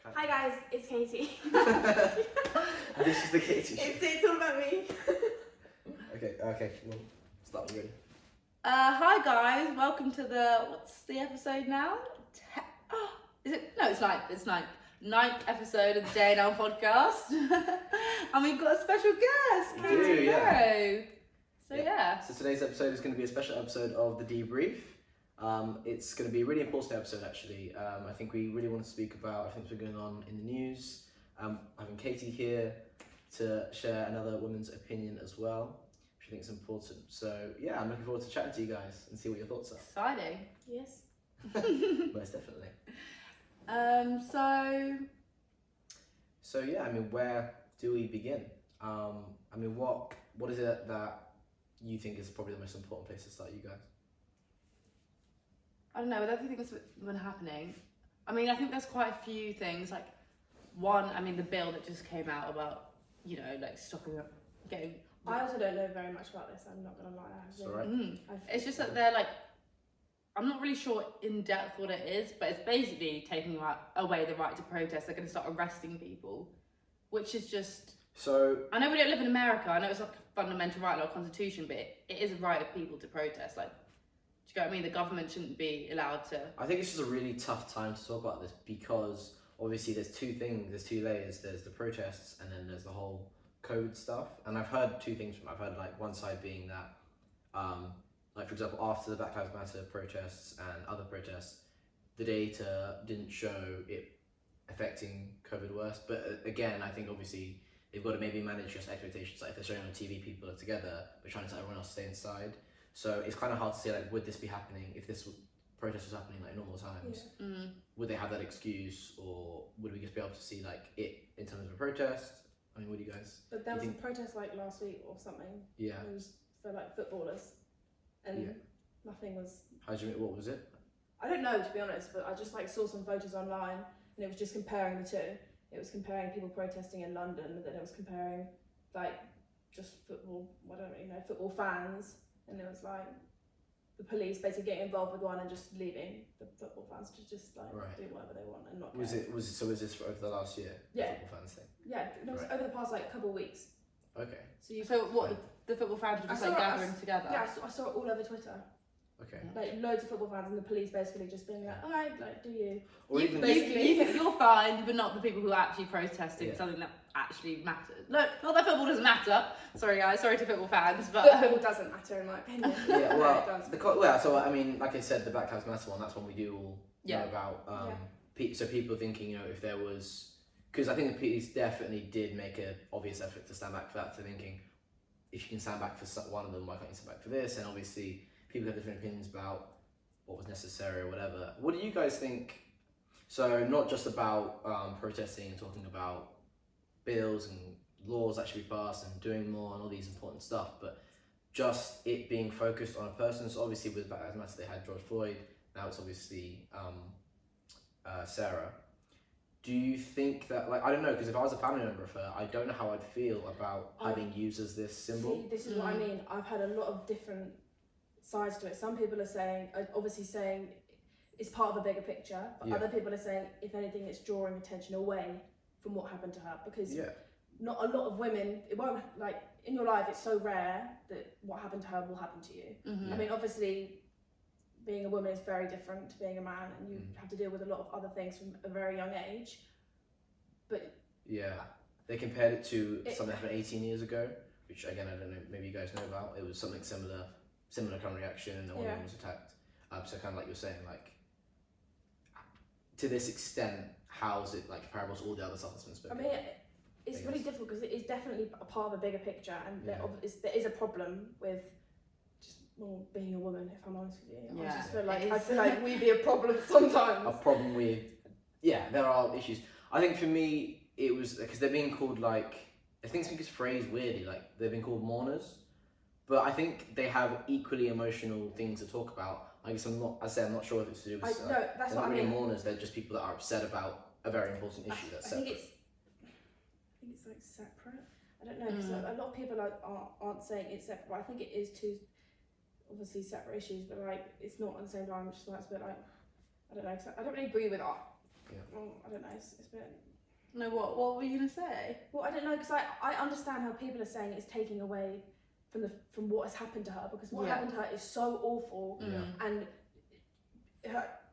Hi guys, it's Katie. This is the Katie show. It's all about me. Okay, we'll start again. Hi guys, welcome to what's the episode now? Is it? No, it's ninth. It's ninth episode of the Jn'L podcast. And we've got a special guest, Katie Rowe. So today's episode is going to be a special episode of the Debrief. It's going to be a really important episode actually. I think we really want to speak about everything that's been going on in the news. Having Katie here to share another woman's opinion as well, which I think is important. So yeah, I'm looking forward to chatting to you guys and see what your thoughts are. exciting. Yes. Most definitely. So yeah, I mean, where do we begin? I mean, what is it that you think is probably the most important place to start, you guys? I don't know, with everything that's been happening, I mean, I think there's quite a few things. Like, one, I mean, the bill that just came out about, like stopping up, getting. I also don't know very much about this. I'm not gonna lie. It's alright. It's just that they're like, I'm not really sure in depth what it is, but it's basically taking away the right to protest. They're going to start arresting people, which is just. So I know we don't live in America. I know it's like a fundamental right in our constitution, but it is a right of people to protest. Like, do you get what I mean? The government shouldn't be allowed to. I think it's just a really tough time to talk about this because obviously there's two things, there's two layers. There's the protests and then there's the whole COVID stuff. And I've heard two things from it. I've heard like one side being that, like for example, after the Black Lives Matter protests and other protests, the data didn't show it affecting COVID worse. But again, I think obviously they've got to maybe manage just expectations. Like if they're showing on TV people are together, but trying to tell everyone else to stay inside. So it's kind of hard to say like, would this be happening if this protest was happening like normal times? Yeah. Would they have that excuse, or would we just be able to see like it in terms of a protest? I mean, what do you guys? But there was a protest like last week or something. Yeah. It was for like footballers, and nothing was. What was it? I don't know, to be honest, but I just like saw some photos online, and it was just comparing the two. It was comparing people protesting in London, and then it was comparing like just football. I don't really know, football fans. And it was like the police basically getting involved with one and just leaving the football fans to just like do whatever they want and not care. Was this for over the last year? Yeah. The football fans thing. Yeah, it was over the past like couple of weeks. Okay. So what the football fans were just like gathering together? Yeah, I saw it all over Twitter. Okay. Like loads of football fans and the police basically just being like, alright, like do you? Or even you're fine, but not the people who are actually protesting something that actually matters. No, not that football doesn't matter. Sorry guys, sorry to football fans, but football doesn't matter in my opinion. Yeah, well, it does. So I mean, like I said, the Black Lives Matter one, that's one we do all know about. So people thinking, if there was, because I think the police definitely did make an obvious effort to stand back for that. To thinking, if you can stand back for one of them, why can't you stand back for this? And obviously, people have different opinions about what was necessary or whatever. What do you guys think? So not just about protesting and talking about bills and laws that should be passed and doing more and all these important stuff, but just it being focused on a person. So obviously with Black Lives Matter they had George Floyd, now it's obviously Sarah. Do you think that, like, I don't know, because if I was a family member of her, I don't know how I'd feel about having used as this symbol. See, this is what I mean. I've had a lot of different sides to it. Some people are obviously saying it's part of a bigger picture, but other people are saying, if anything, it's drawing attention away from what happened to her, because not a lot of women, it won't, like, in your life, it's so rare that what happened to her will happen to you. I mean, obviously, being a woman is very different to being a man, and you have to deal with a lot of other things from a very young age. But they compared it to something that happened 18 years ago, which again, I don't know, maybe you guys know about. It was something similar kind of reaction, and no one was attacked. So kind of like you're saying, like, to this extent, how's it like comparable to all the other stuff that's been spoken? I mean, it's really difficult because it is definitely a part of a bigger picture, and there is a problem with just being a woman. If I'm honest with you, I feel like we be a problem sometimes. A problem with there are issues. I think for me it was because they're being called, like, I think it's phrased weirdly, like they've been called mourners, but I think they have equally emotional things to talk about. I guess I'm not sure if it's to do with. No, that's what I mean. They're not really mourners. They're just people that are upset about a very important issue that's separate. I think it's like separate. I don't know, because a lot of people aren't saying it's separate, but I think it is two obviously separate issues, but like it's not at the same time. Just like it's a bit like, I don't know. I don't really agree with I don't know. It's a bit. No, what were you gonna say? Well, I don't know, because I understand how people are saying it's taking away from what has happened to her, because what happened to her is so awful, and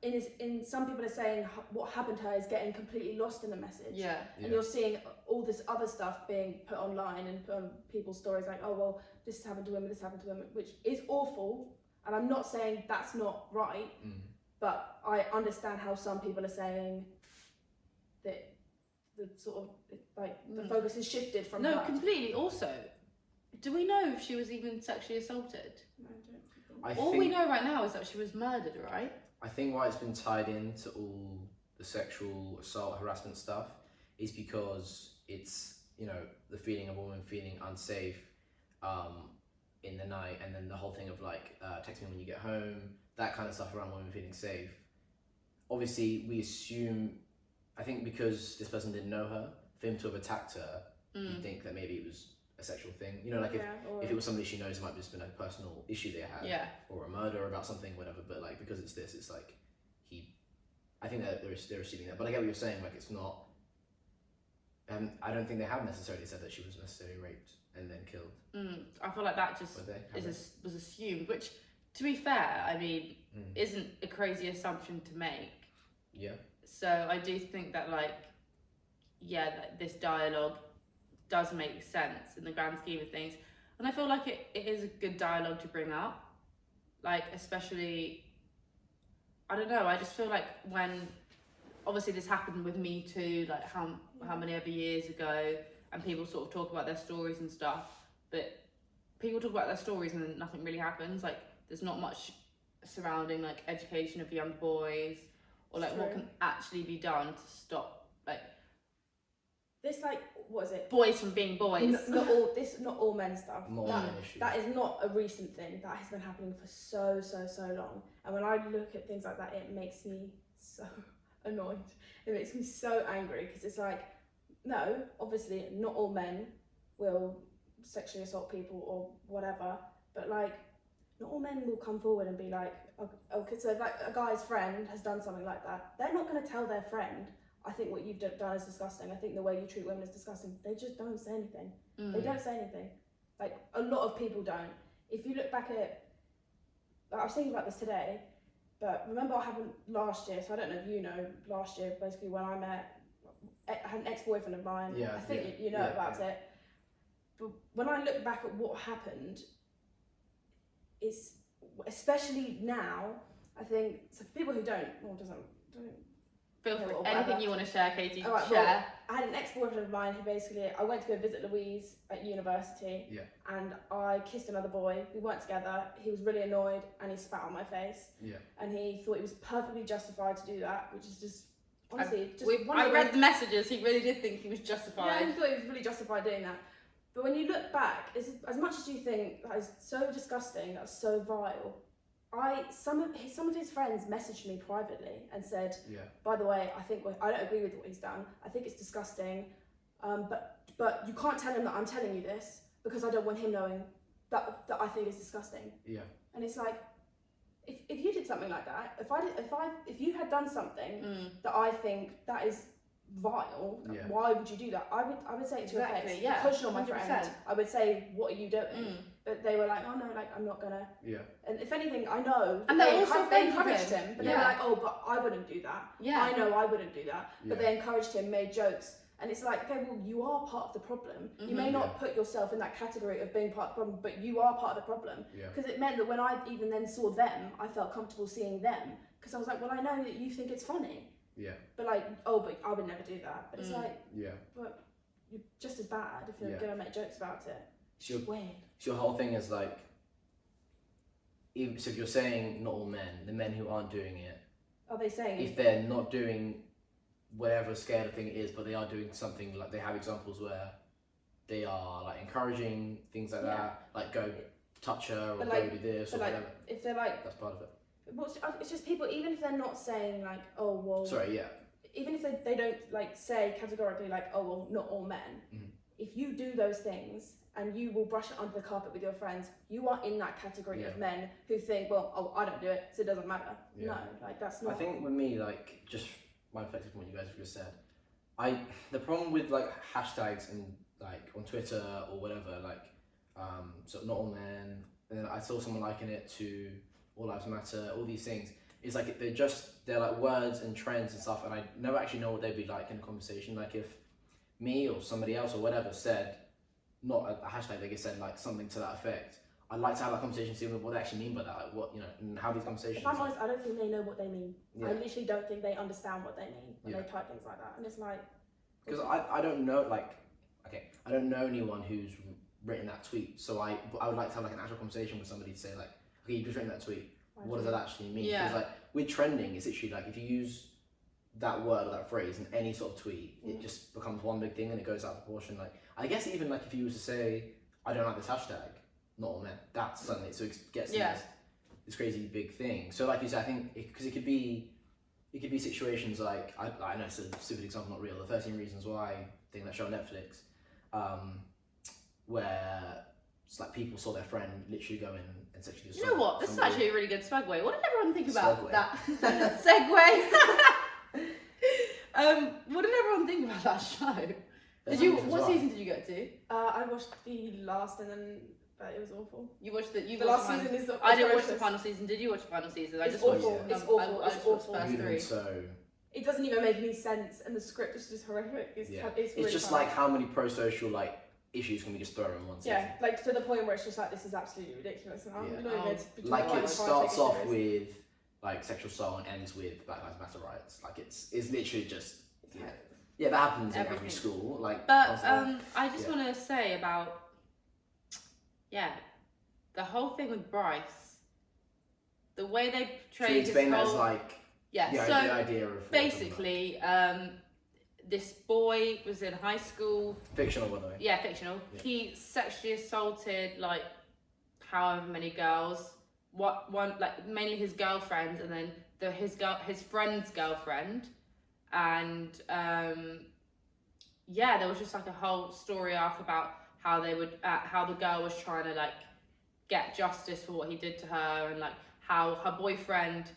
in some people are saying what happened to her is getting completely lost in the message. And you're seeing all this other stuff being put online and put on people's stories like, oh well, this happened to women, this happened to women, which is awful, and I'm not saying that's not right, but I understand how some people are saying that the sort of like the focus has shifted from her. Completely. Also, do we know if she was even sexually assaulted? No, I don't. All we know right now is that she was murdered, right? I think why it's been tied into all the sexual assault harassment stuff is because it's, you know, the feeling of a woman feeling unsafe in the night, and then the whole thing of like text me when you get home, that kind of stuff around women feeling safe. Obviously we assume, I think because this person didn't know her, for him to have attacked her, you'd think that maybe it was a sexual thing. You know, like if it was somebody she knows, it might have just been a personal issue they had, or a murder about something, whatever. But like because it's this, it's like I think that they're assuming that. But I get what you're saying. Like it's not. I don't think they have necessarily said that she was necessarily raped and then killed. I feel like that just was assumed, which, to be fair, I mean, isn't a crazy assumption to make. Yeah. So I do think that, like, that this dialogue does make sense in the grand scheme of things. And I feel like it is a good dialogue to bring up. Like, especially, I don't know, I just feel like when, obviously this happened with Me Too, like how many other years ago, and people sort of talk about their stories and stuff, but people talk about their stories and then nothing really happens. Like, there's not much surrounding, like, education of young boys, or like what can actually be done to stop, like, this, like, what is it? Boys from being boys. Not all men stuff. That is not a recent thing. That has been happening for so long. And when I look at things like that, it makes me so annoyed. It makes me so angry, because it's like, no, obviously not all men will sexually assault people or whatever, but like, not all men will come forward and be like, okay, so if like a guy's friend has done something like that, they're not going to tell their friend, I think what you've done is disgusting, I think the way you treat women is disgusting. They just don't say anything. They don't say anything. Like, a lot of people don't. If you look back at, I was thinking about this today, but remember what happened last year, so I don't know if you know, last year, basically when I had an ex-boyfriend of mine, I think you know about it, but when I look back at what happened, it's, especially now, I think, so for people who don't feel free, anything you want to share, Katie, share. Well, I had an ex-boyfriend of mine who basically, I went to go visit Louise at university, and I kissed another boy. We weren't together. He was really annoyed, and he spat on my face. And he thought he was perfectly justified to do that, which is just, honestly, I read the messages. He really did think he was justified. Yeah, he thought he was really justified doing that. But when you look back, as much as you think that is so disgusting, that's so vile, some of his friends messaged me privately and said, by the way, I don't agree with what he's done. I think it's disgusting, but you can't tell him that I'm telling you this, because I don't want him knowing that I think it's disgusting. And it's like, if you did something like that, if you had done something that I think that is vile, why would you do that? I would say it to your face, because you're my 100%. Friend. I would say, what are you doing? But they were like, oh no, like, I'm not gonna. And if anything, I know. And they encouraged him, but they were like, oh, but I wouldn't do that. I know I wouldn't do that. But they encouraged him, made jokes. And it's like, okay, well, you are part of the problem. You may not put yourself in that category of being part of the problem, but you are part of the problem. Because it meant that when I even then saw them, I felt comfortable seeing them. Because I was like, well, I know that you think it's funny. But like, oh, but I would never do that. But it's like, but you're just as bad if you're gonna make jokes about it. It's weird. So your whole thing is like, so if you're saying not all men, the men who aren't doing it, are they saying if they're not doing whatever scale of thing it is, but they are doing something, like they have examples where they are like encouraging things like that, like go touch her or go do this or whatever. If they're like, that's part of it. It's just people, even if they're not saying like, oh well. Even if they don't like say categorically like, oh well, not all men. If you do those things and you will brush it under the carpet with your friends, you are in that category of men who think, well, oh, I don't do it, so it doesn't matter. No, like that's not. I think with me, like, just my perspective from what you guys have just said. The problem with like hashtags and like on Twitter or whatever, like so not all men, and then I saw someone liking it to All Lives Matter, all these things. It's like they're like words and trends and stuff, and I never actually know what they'd be like in a conversation. Like if me or somebody else or whatever said, not a hashtag, they just said like something to that effect, I'd like to have a conversation to see what they actually mean by that, like what, you know, and how these conversations. If I'm honest, I don't think they know what they mean. Yeah. I literally don't think they understand what they mean when they type things like that, and it's like. Because I don't know, like, okay, I don't know anyone who's written that tweet, so I would like to have like an actual conversation with somebody to say like, okay, you've just written that tweet. What does that actually mean? Yeah. Because like with trending, it's literally like if you use that word or that phrase in any sort of tweet, it just becomes one big thing and it goes out of proportion. Like I guess even like if you were to say, I don't like this hashtag, not all men, that's suddenly so it gets this crazy big thing. So like you said, I think because it could be situations like I know it's a stupid example, not real. The 13 Reasons Why thing, that show on Netflix, where it's like people saw their friend literally go in and sexually assault. You know what? This is actually a really good segue. What did everyone think about Segue. that? Segue. What did everyone think about that show? What season did you get to? I watched the last and then it was awful. You watched the last season is I didn't watch the final season. Did you watch the final season? It's awful. Watched, It's awful. I It's just watched awful. the first three. So It doesn't even make any sense, and the script is just horrific. It's really just funny. like how many pro-social like issues can we just throw in one season? Yeah, like to the point where it's just like this is absolutely ridiculous, and I'm not even to like try it to starts take it off serious. with like sexual assault and ends with Black Lives Matter riots. Like it's literally just that happens in every school. Like, but I just want to say about the whole thing with Bryce, the way they portrayed his explain that whole as like the idea of what basically this boy was in high school. Fictional, by the way. Yeah, fictional. Yeah. He sexually assaulted like however many girls. Mainly his girlfriend, and then his friend's girlfriend, and there was just like a whole story arc about how they would how the girl was trying to like get justice for what he did to her, and like how her boyfriend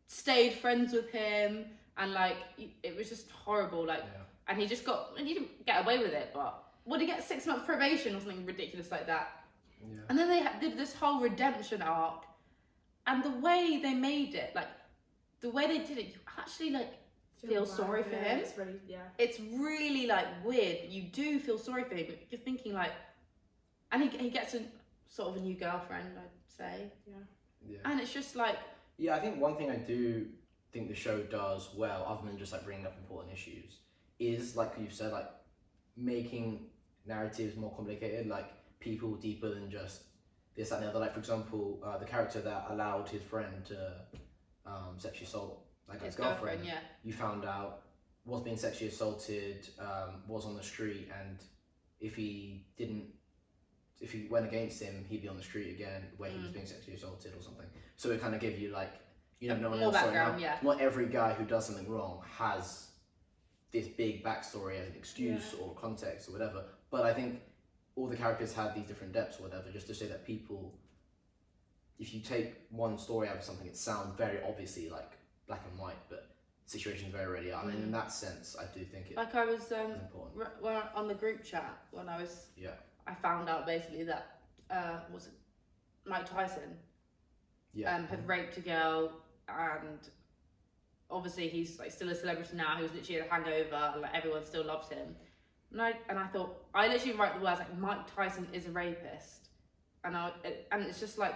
stayed friends with him, and like it was just horrible. Like, and he didn't get away with it, but would he get 6 months probation or something ridiculous like that? Yeah. And then they did this whole redemption arc, and the way they made it, like the way they did it, you actually like feel sorry for him. It's really like weird. You do feel sorry for him, but you're thinking like, and he gets a sort of a new girlfriend, I'd say. Yeah. And it's just like. Yeah, I think one thing I do think the show does well, other than just like bringing up important issues, is like you've said, like making narratives more complicated, like people deeper than just this, that, and the other. Like for example, the character that allowed his friend to sexually assault his girlfriend. You found out was being sexually assaulted, was on the street, and if he went against him, he'd be on the street again where he was being sexually assaulted or something. So it kind of gave you like, you know, no one else. Not every guy who does something wrong has this big backstory as an excuse or context or whatever. But I think all the characters had these different depths or whatever, just to say that people, if you take one story out of something, it sounds very obviously like black and white, but situations very rarely are. And in that sense, I do think it like I was important. On the group chat when I was I found out basically that was it Mike Tyson had raped a girl, and obviously he's like still a celebrity now. He was literally at a hangover, and like everyone still loves him. And I thought, I literally wrote the words like Mike Tyson is a rapist, and it's just like,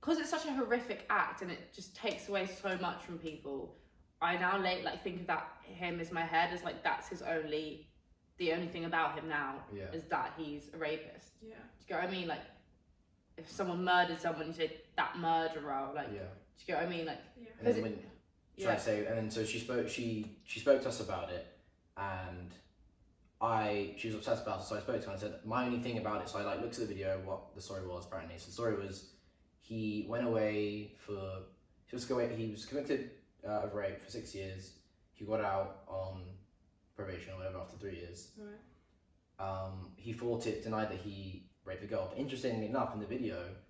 because it's such a horrific act and it just takes away so much from people. I now think of that him as my head as like that's the only thing about him now is that he's a rapist. Yeah. Do you get what I mean? Like if someone murdered someone, you say that murderer. Like, do you get what I mean? Like, and then so she spoke to us about it, and she was obsessed about it. So I spoke to her and I said my only thing about it. So I like looked at the video, what the story was apparently. So the story was he went away he was convicted of rape for 6 years. He got out on probation or whatever after 3 years. Right. He fought it, denied that he raped the girl. But interestingly enough, in the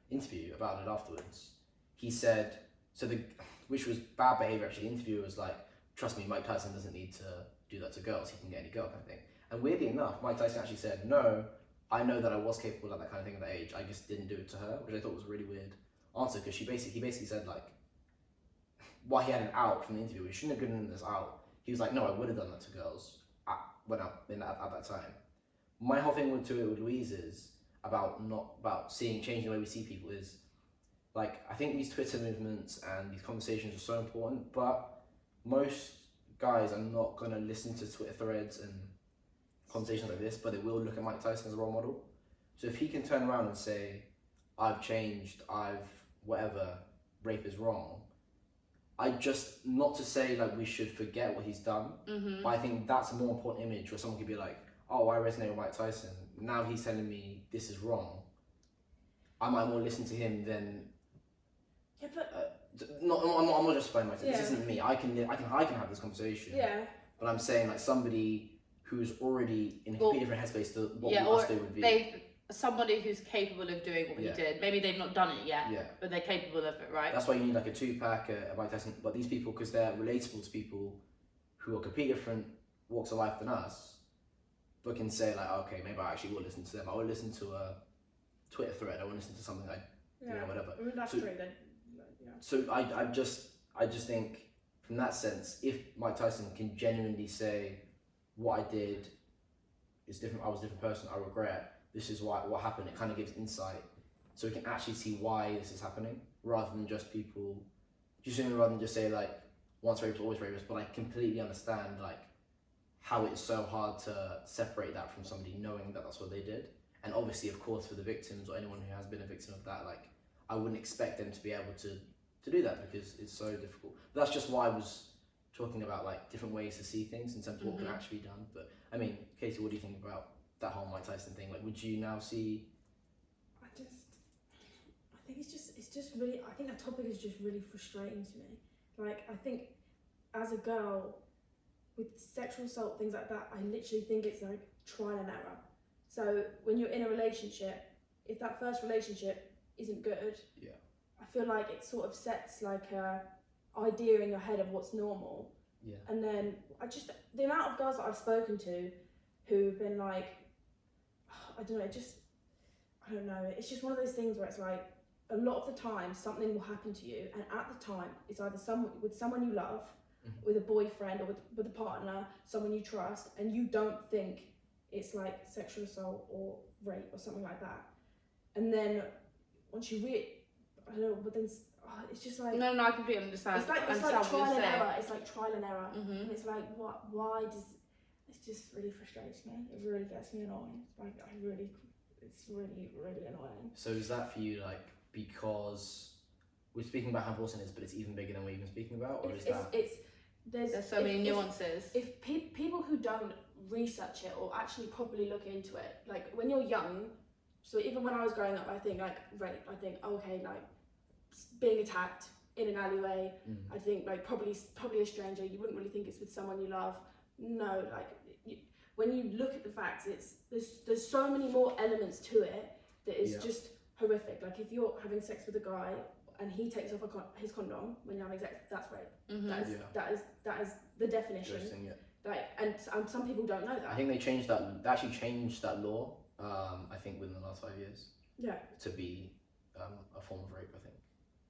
interview about it afterwards, he said which was bad behavior actually. The interviewer was like trust me, Mike Tyson doesn't need to do that to girls. He can get any girl kind of thing. And weirdly enough, Mike Tyson actually said, no, I know that I was capable of that kind of thing at that age. I just didn't do it to her, which I thought was a really weird answer because he basically said like, why he had an out from the interview. He shouldn't have given this out. He was like, no, I would have done that to girls at that time. My whole thing with Louise is about changing the way we see people is like, I think these Twitter movements and these conversations are so important, but most guys are not going to listen to Twitter threads and conversations like this, but they will look at Mike Tyson as a role model. So if he can turn around and say, I've changed, rape is wrong, not to say like we should forget what he's done, but I think that's a more important image where someone could be like, oh, I resonate with Mike Tyson. Now he's telling me this is wrong. I might more listen to him than. Yeah, but I'm not justifying myself. This isn't me. I can have this conversation. Yeah. But I'm saying like somebody who's already in a completely different headspace to what us they would be. Somebody who's capable of doing what he did. Maybe they've not done it yet, but they're capable of it, right? That's why you need like a Tupac, a Mike Tyson. But these people, because they're relatable to people who are completely different walks of life than us, but can say like, okay, maybe I actually will listen to them. I will listen to a Twitter thread. I will listen to something whatever. I mean, that's true then. Yeah. So I just think from that sense, if Mike Tyson can genuinely say what I did is different, I was a different person, I regret, this is what happened, it kind of gives insight so we can actually see why this is happening rather than just say like once rapist, always rapist. But I completely understand like how it's so hard to separate that from somebody knowing that that's what they did. And obviously, of course, for the victims or anyone who has been a victim of that, like I wouldn't expect them to be able to do that because it's so difficult. But that's just why I was talking about like different ways to see things in terms of what can actually be done. But I mean, Katie, what do you think about that whole Mike Tyson thing? Like, would you now see? I think it's just really. I think that topic is just really frustrating to me. Like, I think as a girl with sexual assault, things like that, I literally think it's like trial and error. So when you're in a relationship, if that first relationship isn't good, I feel like it sort of sets like a idea in your head of what's normal. Yeah. And then the amount of girls that I've spoken to who've been like, I don't know, it's just one of those things where it's like a lot of the time something will happen to you, and at the time it's either someone you love, with a boyfriend or with a partner, someone you trust, and you don't think it's like sexual assault or rape or something like that. And then once you I don't know, but then it's just like no, I completely understand. It's like trial and error. It's like trial and error, and it's like why does it just really frustrates me. It really gets me annoying. Like it's really annoying. So is that for you like because we're speaking about how important it is, but it's even bigger than we're even speaking about, or there's so many nuances. If people who don't research it or actually properly look into it, like when you're young, so even when I was growing up, I think like rape, I think okay, like being attacked in an alleyway, I think like probably a stranger, you wouldn't really think it's with someone you love. No, like when you look at the facts, there's so many more elements to it that is just horrific. Like if you're having sex with a guy and he takes off his condom when you're having sex, that's rape. That is the definition. Like, and some people don't know that. I think they actually changed that law. I think within the last 5 years. Yeah. To be a form of rape, I think.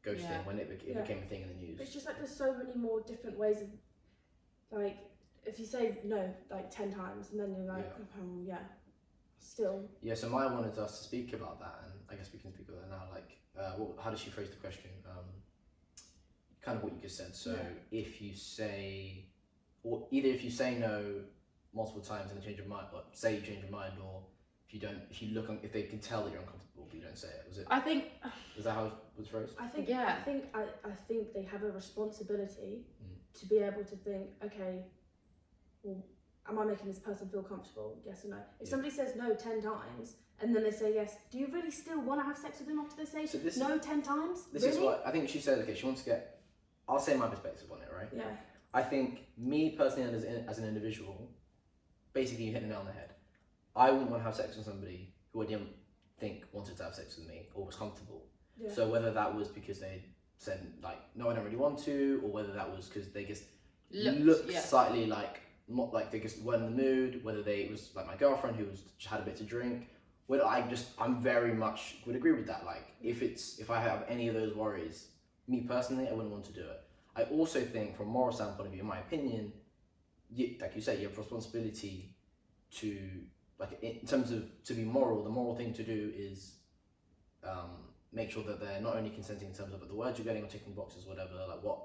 Ghosting when it became a thing in the news. But it's just like there's so many more different ways of, like, if you say no like 10 times and then you're like, still. Yeah. So Maya wanted us to speak about that, and I guess we can speak about that now. Like, how did she phrase the question? Kind of what you just said. So if you say, or either if you say no multiple times and then change your mind, or say you change your mind, or if they can tell that you're uncomfortable but you don't say it. Was that how it was phrased? I think I think they have a responsibility to be able to think, okay, well, am I making this person feel comfortable? Yes or no. If somebody says no 10 times and then they say yes, do you really still want to have sex with them after they say no 10 times? This is what I think she said. Okay, she wants to get. I'll say my perspective on it, right? Yeah. I think me personally as an individual, basically you hit the nail on the head. I wouldn't want to have sex with somebody who I didn't think wanted to have sex with me or was comfortable. Yeah. So whether that was because they said like, no, I don't really want to, or whether that was because they just looked slightly like not like they just weren't in the mood, whether it was like my girlfriend who had a bit to drink. Well, I'm very much would agree with that. Like if I have any of those worries, me personally, I wouldn't want to do it. I also think from a moral standpoint of view, in my opinion, like you said, you have responsibility to, like in terms of to be moral, the moral thing to do is make sure that they're not only consenting in terms of the words you're getting or ticking boxes, whatever, like what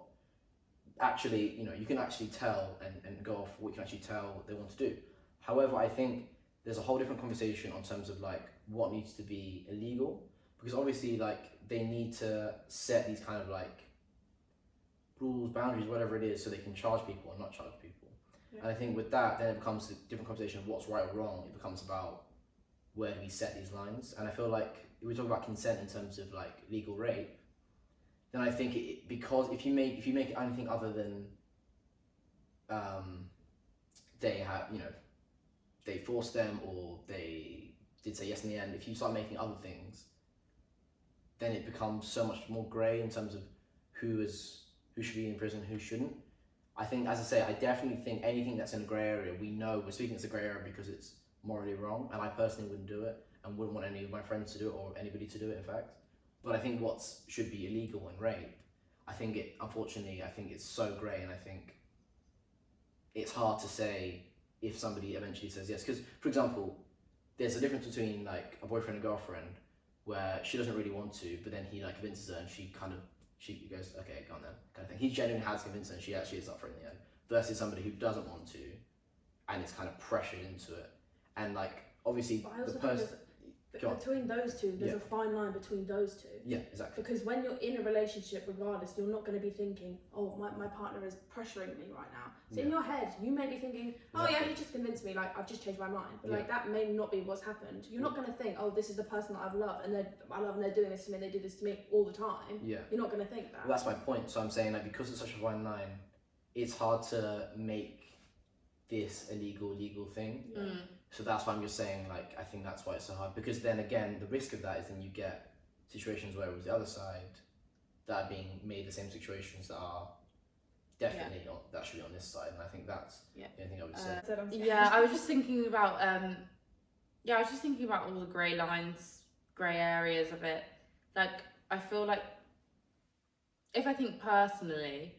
actually, you can actually tell and go off what you can actually tell they want to do. However, I think there's a whole different conversation on terms of like what needs to be illegal, because obviously like they need to set these kind of like rules, boundaries, whatever it is, so they can charge people or not charge people. Yeah. And I think with that, then it becomes a different conversation of what's right or wrong. It becomes about where do we set these lines. And I feel like if we talk about consent in terms of like legal rape, then I think because if you make it anything other than they have, they forced them or they did say yes in the end, if you start making other things, then it becomes so much more grey in terms of who should be in prison, who shouldn't. I think, as I say, I definitely think anything that's in a grey area, we're speaking it's a grey area because it's morally wrong, and I personally wouldn't do it and wouldn't want any of my friends to do it or anybody to do it, in fact. But I think what should be illegal and rape, unfortunately, I think it's so grey, and I think it's hard to say if somebody eventually says yes. Because, for example, there's a difference between like a boyfriend and girlfriend where she doesn't really want to, but then he like convinces her and she goes, okay, go on then, kind of thing. He genuinely has convinced her and she actually is up for it in the end, versus somebody who doesn't want to and is kind of pressured into it. And like, obviously, the person... Between those two, there's a fine line between those two. Yeah, exactly. Because when you're in a relationship, regardless, you're not going to be thinking, oh, my partner is pressuring me right now. So in your head, you may be thinking, oh yeah, he just convinced me, like I've just changed my mind. But like that may not be what's happened. You're not going to think, oh, this is the person that I've loved and they're doing this to me, they do this to me all the time. Yeah. You're not going to think that. Well, that's my point. So I'm saying like because it's such a fine line, it's hard to make this a legal thing. Mm. So that's why I'm just saying, like, I think that's why it's so hard. Because then again, the risk of that is then you get situations where it was the other side that are being made the same situations that are definitely not, that should be on this side. And I think that's the only thing I would say. I was just thinking about, all the grey lines, grey areas of it. Like, I feel like, if I think personally,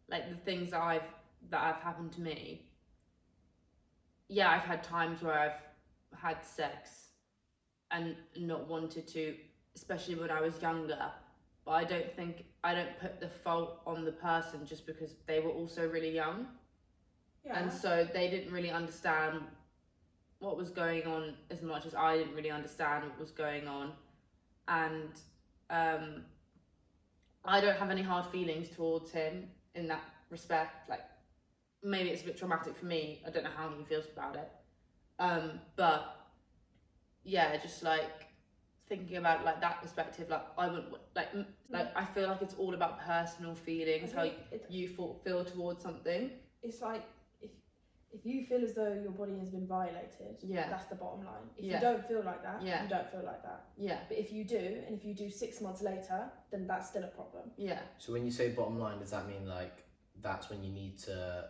like the things that have happened to me, yeah, I've had times where I've had sex and not wanted to, especially when I was younger. But I don't put the fault on the person just because they were also really young. Yeah. And so they didn't really understand what was going on as much as I didn't really understand what was going on. And I don't have any hard feelings towards him in that respect. Like, maybe it's a bit traumatic for me. I don't know how he feels about it. But yeah, just like thinking about like that perspective, like I wouldn't like I feel like it's all about personal feelings, how you feel towards something. It's like if you feel as though your body has been violated, that's the bottom line. If you don't feel like that, you don't feel like that. Yeah. But if you do, and if you do 6 months later, then that's still a problem. Yeah. So when you say bottom line, does that mean like that's when you need to?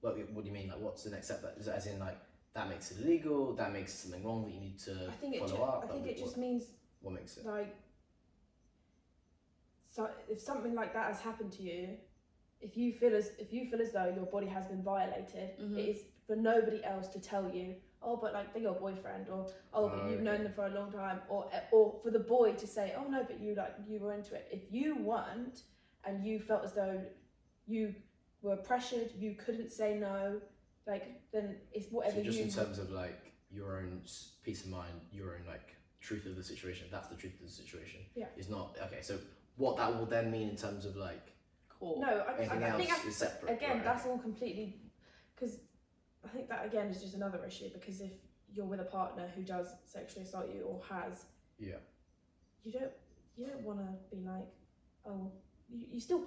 What do you mean? Like, what's the next step? Is that as in like that makes it illegal? That makes something wrong that you need to follow up? I think it just means what makes it like. So if something like that has happened to you, if you feel as though your body has been violated, it is for nobody else to tell you, oh, but like they're your boyfriend, or but you've known them for a long time, or for the boy to say, oh no, but you were into it. If you weren't, and you felt as though you were pressured, you couldn't say no, like then it's whatever. So just in terms of like your own peace of mind, your own like truth of the situation, that's the truth of the situation. Yeah. It's not okay. So what that will then mean in terms of like court. No, I think that's separate. Again, right? That's all completely, because I think that again is just another issue, because if you're with a partner who does sexually assault you or has, you don't want to be like, oh. You still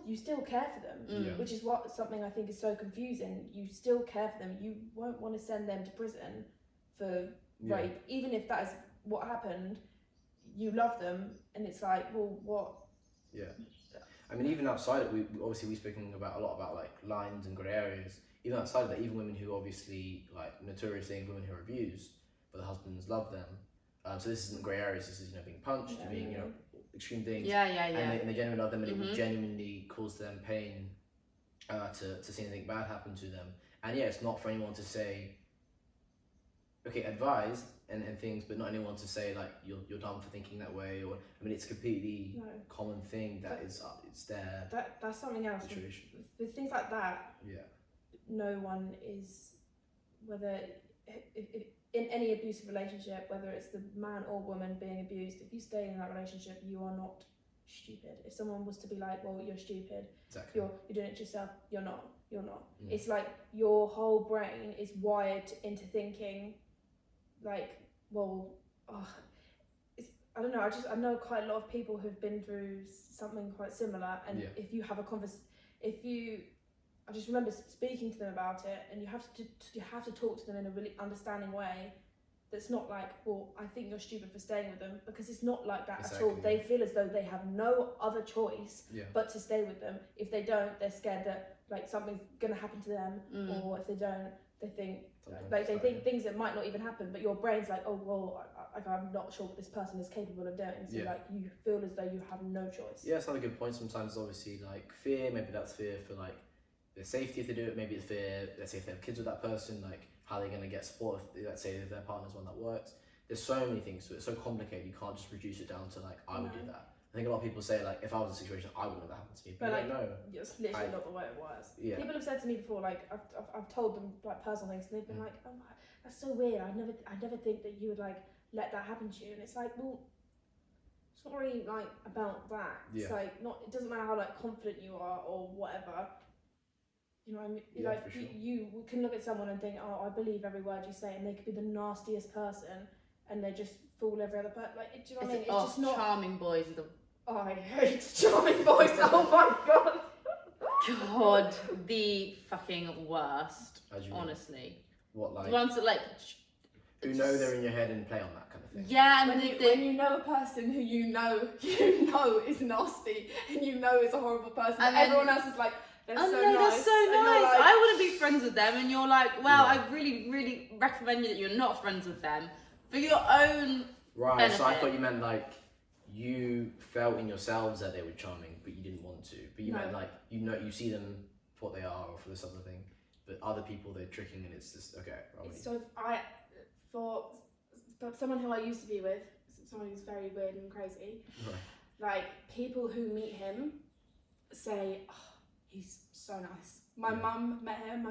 care for them, which is something I think is so confusing. You still care for them. You won't want to send them to prison for rape, even if that is what happened. You love them, and it's like, well, what? Yeah. I mean, even outside of we obviously we're speaking about a lot about like lines and grey areas. Even outside of that, even women who obviously like notorious saying women who are abused, but the husbands love them. So this isn't grey areas. This is being punched, being extreme things. And they genuinely love them, and it will genuinely cause them pain to see anything bad happen to them. And it's not for anyone to say, okay, advise and things, but not anyone to say like you're dumb for thinking that way, or I mean it's a completely common thing it's there. That's something else. With things like that. Yeah. No one is, whether if in any abusive relationship, whether it's the man or woman being abused, if you stay in that relationship, you are not stupid. If someone was to be like, well, you're stupid, you're doing it to yourself, you're not. It's like your whole brain is wired into thinking like, well, I don't know, I know quite a lot of people who've been through something quite similar, and if you have a I just remember speaking to them about it, and you have to talk to them in a really understanding way. That's not like, well, I think you're stupid for staying with them, because it's not like that at all. They feel as though they have no other choice but to stay with them. If they don't, they're scared that like something's gonna happen to them, or if they don't, they think things that might not even happen. But your brain's like, oh well, I'm not sure what this person is capable of doing. So like you feel as though you have no choice. Yeah, it's not a good point. Sometimes obviously like fear, maybe that's fear for like their safety if they do it. Maybe it's fear, let's say if they have kids with that person, like how they're going to get support if, let's say if their partner's one that works. There's so many things to it. It's so complicated. You can't just reduce it down to like I would do that. I think a lot of people say like if I was in a situation I wouldn't have that happen to me. But like no, it's literally not the way it works. Yeah. People have said to me before, like I've told them like personal things, and they've been like, oh, that's so weird. I never think that you would like let that happen to you. And it's like, well, it's not really like about that. It's like not. It doesn't matter how like confident you are or whatever. You know what I mean? Yeah, like for sure. you can look at someone and think, oh, I believe every word you say, and they could be the nastiest person, and they just fool every other person. Like, do you know what I mean? It's just not. Charming boys are the. Oh, I hate charming boys. Oh my god. God, the fucking worst. Honestly. What like? The ones that like. Who know they're in your head and play on that kind of thing. Yeah, and when you know a person who you know is nasty, and you know is a horrible person, and everyone else is like. They're so nice. They're so nice. Like, I want to be friends with them, and you're like, well, I really, really recommend you that you're not friends with them for your own benefit. So I thought you meant like you felt in yourselves that they were charming, but you didn't want to. But you meant like you see them for what they are or for this other thing, but other people they're tricking, and it's just okay. So for someone who I used to be with, someone who's very weird and crazy, like people who meet him say. Oh, he's so nice. My mum met him.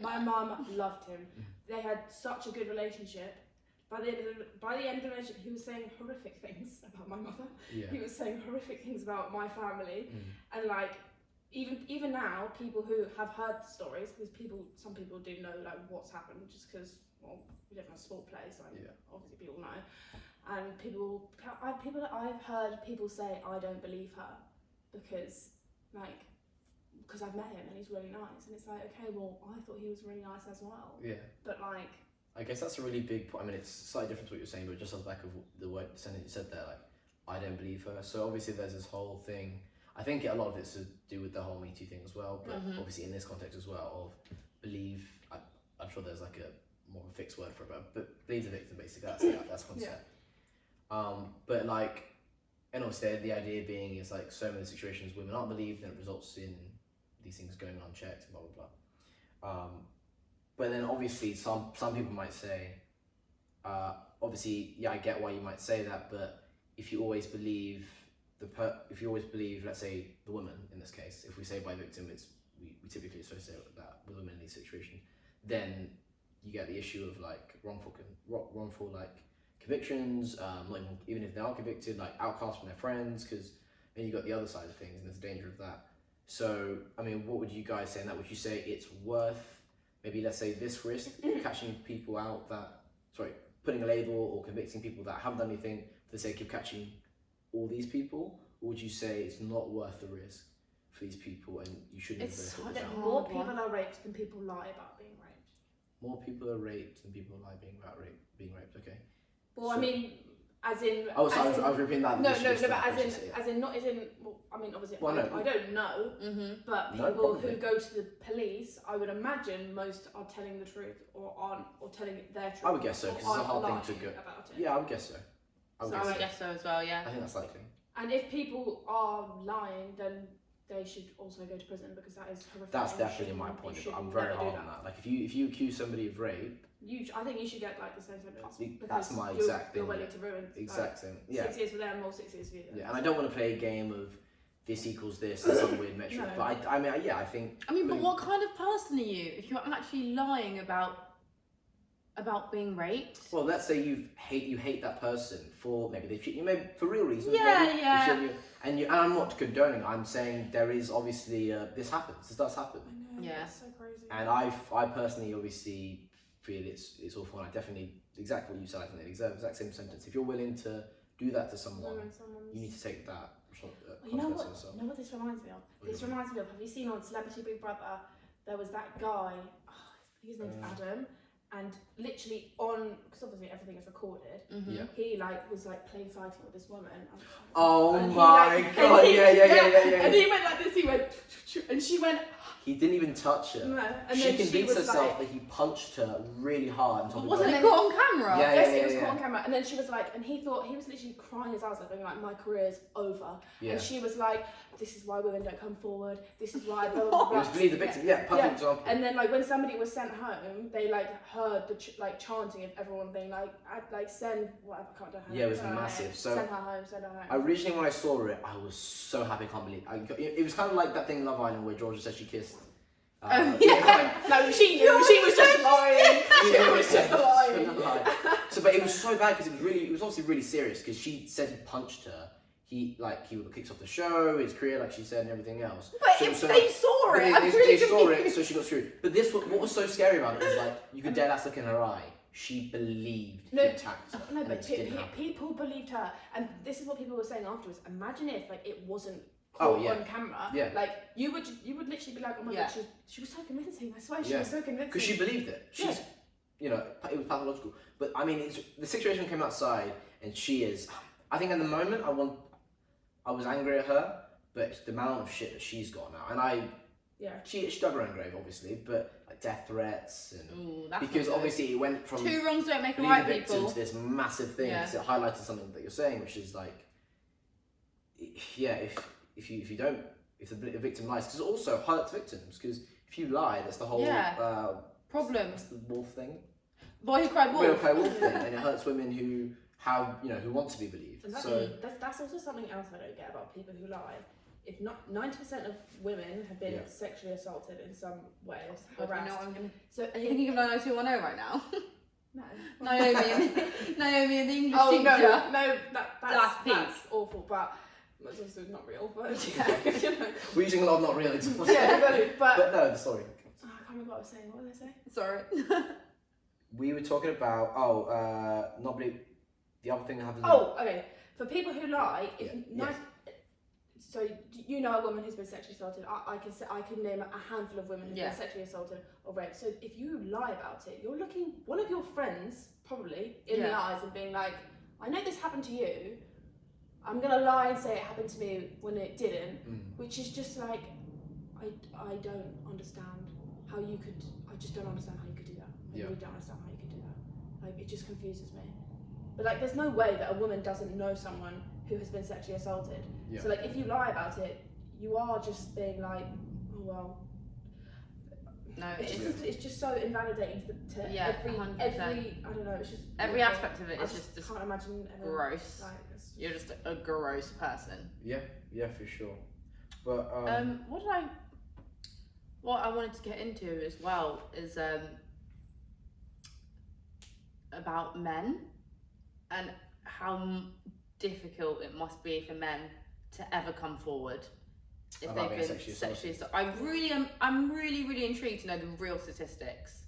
My mum loved him. They had such a good relationship. By the end of the relationship, he was saying horrific things about my mother. Yeah. He was saying horrific things about my family, and like even now, people who have heard the stories, because some people do know like what's happened, just because we live in a small place. Like obviously people know, and people that I've heard people say I don't believe her because I've met him and he's really nice, and it's like, okay, well, I thought he was really nice as well. Yeah. But like, I guess that's a really big point. I mean, it's slightly different to what you're saying, but just on the back of the sentence you said there, like, I don't believe her. So obviously there's this whole thing. I think a lot of it's to do with the whole Me Too thing as well, but obviously in this context as well of believe. I'm sure there's like a more of a fixed word for it, but believe the victim basically. That's concept. But like, and obviously the idea being is like so many situations women aren't believed, and it results in these things going unchecked, blah blah blah. But then obviously some people might say, obviously I get why you might say that, but if you always believe let's say the woman in this case, if we say by victim, we typically associate that with women in these situations, then you get the issue of like wrongful like convictions, even if they are convicted, like outcast from their friends, because then you got the other side of things, and there's a danger of that. So, I mean, what would you guys say in that? Would you say it's worth, maybe let's say this risk, catching people out putting a label or convicting people that haven't done anything for the sake of catching all these people? Or would you say it's not worth the risk for these people and you shouldn't have it? More people are raped than people lie about being raped. More people are raped than people lie being raped, okay. Well, so, I mean, As in. Oh, so I was repeating that. No, but as in, not as in. Well, I mean, obviously, I don't know, but people who go to the police, I would imagine most are telling the truth or aren't, or telling their truth. I would guess so, because it's a hard thing to go. About it. Yeah, I would guess so. I would guess so as well. Yeah. I think that's likely. And if people are lying, then they should also go to prison, because that is horrific. That's definitely my point. I'm very hard on that. Like, if you accuse somebody of rape, I think you should get like the same sentence. That's my exact thing. You're willing to ruin. Exact thing. Yeah. 6 years for them or 6 years for you. Yeah, and I don't want to play a game of this equals this and some weird metric. No. But I mean, yeah, I think. I mean, but what kind of person are you if you're actually lying about being raped? Well, let's say you hate that person for maybe they cheat you, maybe for real reasons. Yeah, maybe, yeah. And I'm not condoning. I'm saying there is obviously this happens. This does happen. I know. Yeah. It's so crazy. And I personally obviously feel it's awful. And I definitely exactly what you said. I think they deserve the exact same sentence. If you're willing to do that to someone, you need to take that. You know what this reminds me of? This reminds me of. Have you seen on Celebrity Big Brother? There was that guy. His name's Adam. And literally because obviously everything is recorded, he was play fighting with this woman. Oh my god! Yeah. And he went like this. He went, and she went. He didn't even touch her. No. And she then convinced herself that he punched her really hard. Wasn't it caught on camera? Yeah, it was caught on camera. And then she was like, and he thought, he was literally crying his eyes out, being like, my career's over. Yeah. And she was like, this is why women don't come forward. This is why blah, blah, blah. It was believe the victim. Yeah, perfect example. And then when somebody was sent home, they heard the chanting of everyone being send whatever. I can't do her. Yeah, it was massive. So send her home. Originally, when I saw it, I was so happy. I can't believe it was kind of like that thing in Love Island where Georgia said she kissed. No, she knew. She was just lying. She was just lying. So, but it was so bad because it was obviously really serious because she said he punched her. He would have kicked off the show, his career, like she said, and everything else. But they saw it. They saw it, so she got screwed. But what was so scary about it is you could dare that look in her eye. She believed he attacked her. No, but people believed her, and this is what people were saying afterwards. Imagine if it wasn't caught on camera. Yeah. You would literally be like, oh my god, she was so convincing. I swear she was so convincing. Because she believed it. She's, it was pathological. But I mean, the situation came outside, and she is. I think at the moment I was angry at her, but it's the amount of shit that she's got now, and she dug her own grave, obviously, but death threats and because obviously it went from 2 wrongs don't make a right right, victim people to this massive thing. So it highlighted something that you're saying, which is if the victim lies, because it also hurts victims, because if you lie, that's the whole problem. That's the wolf thing. Boy who cried wolf. Boy who cried wolf thing, and it hurts women who have who want to be believed. And that's also something else I don't get about people who lie. If not 90% of women have been sexually assaulted in some way, harassed. So are you thinking of 90210 right now? No. Naomi and the English teacher. No, that's awful, but that's also not real. But yeah, we're using a lot of not real examples. but no, sorry. I can't remember what I was saying. What did I say? Sorry. We were talking about nobody. The other thing that happens. Okay. For people who lie, so a woman who's been sexually assaulted. I can name a handful of women who've been sexually assaulted or raped. So if you lie about it, you're looking one of your friends probably in the eyes and being like, I know this happened to you. I'm gonna lie and say it happened to me when it didn't, which is just I don't understand how you could. I just don't understand how you could do that. I really don't understand how you could do that. It just confuses me. But there's no way that a woman doesn't know someone who has been sexually assaulted. Yeah. So if you lie about it, you are just being like, oh well. No, it's just so invalidating to every I don't know. It's just every aspect of it is just can't imagine gross. You're just a gross person. Yeah, for sure. But what I wanted to get into as well is about men and how difficult it must be for men to ever come forward if they've been sexually assaulted. I'm really intrigued to know the real statistics,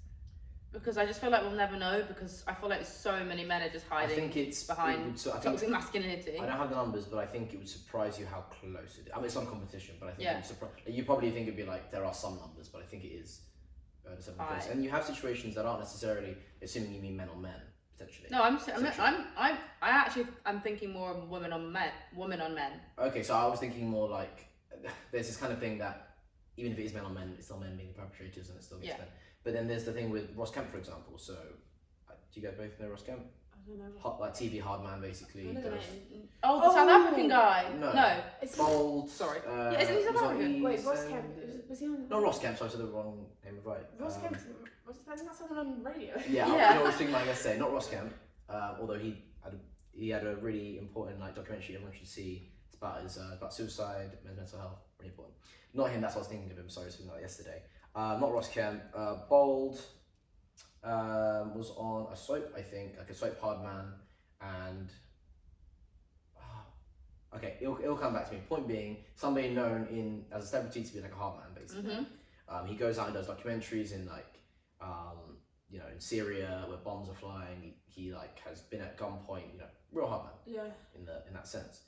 because I just feel like we'll never know, because I feel like so many men are just hiding behind toxic masculinity. I don't have the numbers, but I think it would surprise you how close it is. I mean, it's not competition, but I think it would surprise you. Probably think it'd be there are some numbers, but I think it is close. And you have situations that aren't necessarily, assuming you mean men on men, potentially. No, I'm thinking more of women on men. Okay, so I was thinking more like there's this kind of thing that even if it is men on men, it's still men being the perpetrators and it still gets men. But then there's the thing with Ross Kemp, for example. So do you guys both know Ross Kemp? I don't know. Hot, like TV hard man, basically. Oh, the South African guy. No. It's Bold. Sorry. Yeah, isn't he South African? Wait, Ross Kemp. Was he on? Not Ross Kemp, so I said the wrong name of right. Ross Kemp. Wasn't that someone on radio? Yeah, Yeah. I know what I was thinking about yesterday. Not Ross Kemp, although he had a really important like documentary everyone should see. It's about suicide, mental health, really important. Not him. That's what I was thinking of him. Sorry, I was thinking about yesterday. Not Ross Kemp. Bold was on a soap, I think, like a soap hard man, and okay, it'll come back to me. Point being, somebody known as a celebrity to be like a hard man, basically. He goes out and does documentaries in like in Syria where bombs are flying. He like has been at gunpoint, real hard man. Yeah. In that sense,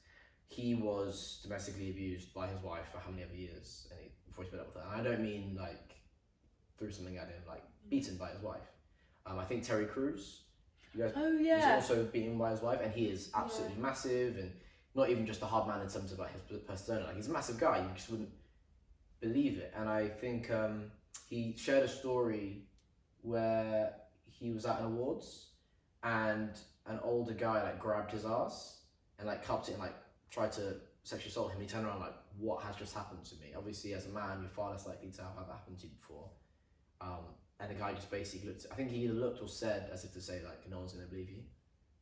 he was domestically abused by his wife for how many other years, before he split up with her. And I don't mean like threw something at him, like beaten by his wife. I think Terry Crews. You guys, was also beaten by his wife, and he is absolutely massive, and not even just a hard man in terms of like his persona. Like he's a massive guy. You just wouldn't believe it. And I think he shared a story where he was at an awards, and an older guy like grabbed his ass and like cupped it and like tried to sexually assault him. He turned around like, "What has just happened to me?" Obviously, as a man, you're far less likely to have that happen to you before. And the guy just basically looked. I think he either looked or said as if to say like, "No one's going to believe you,"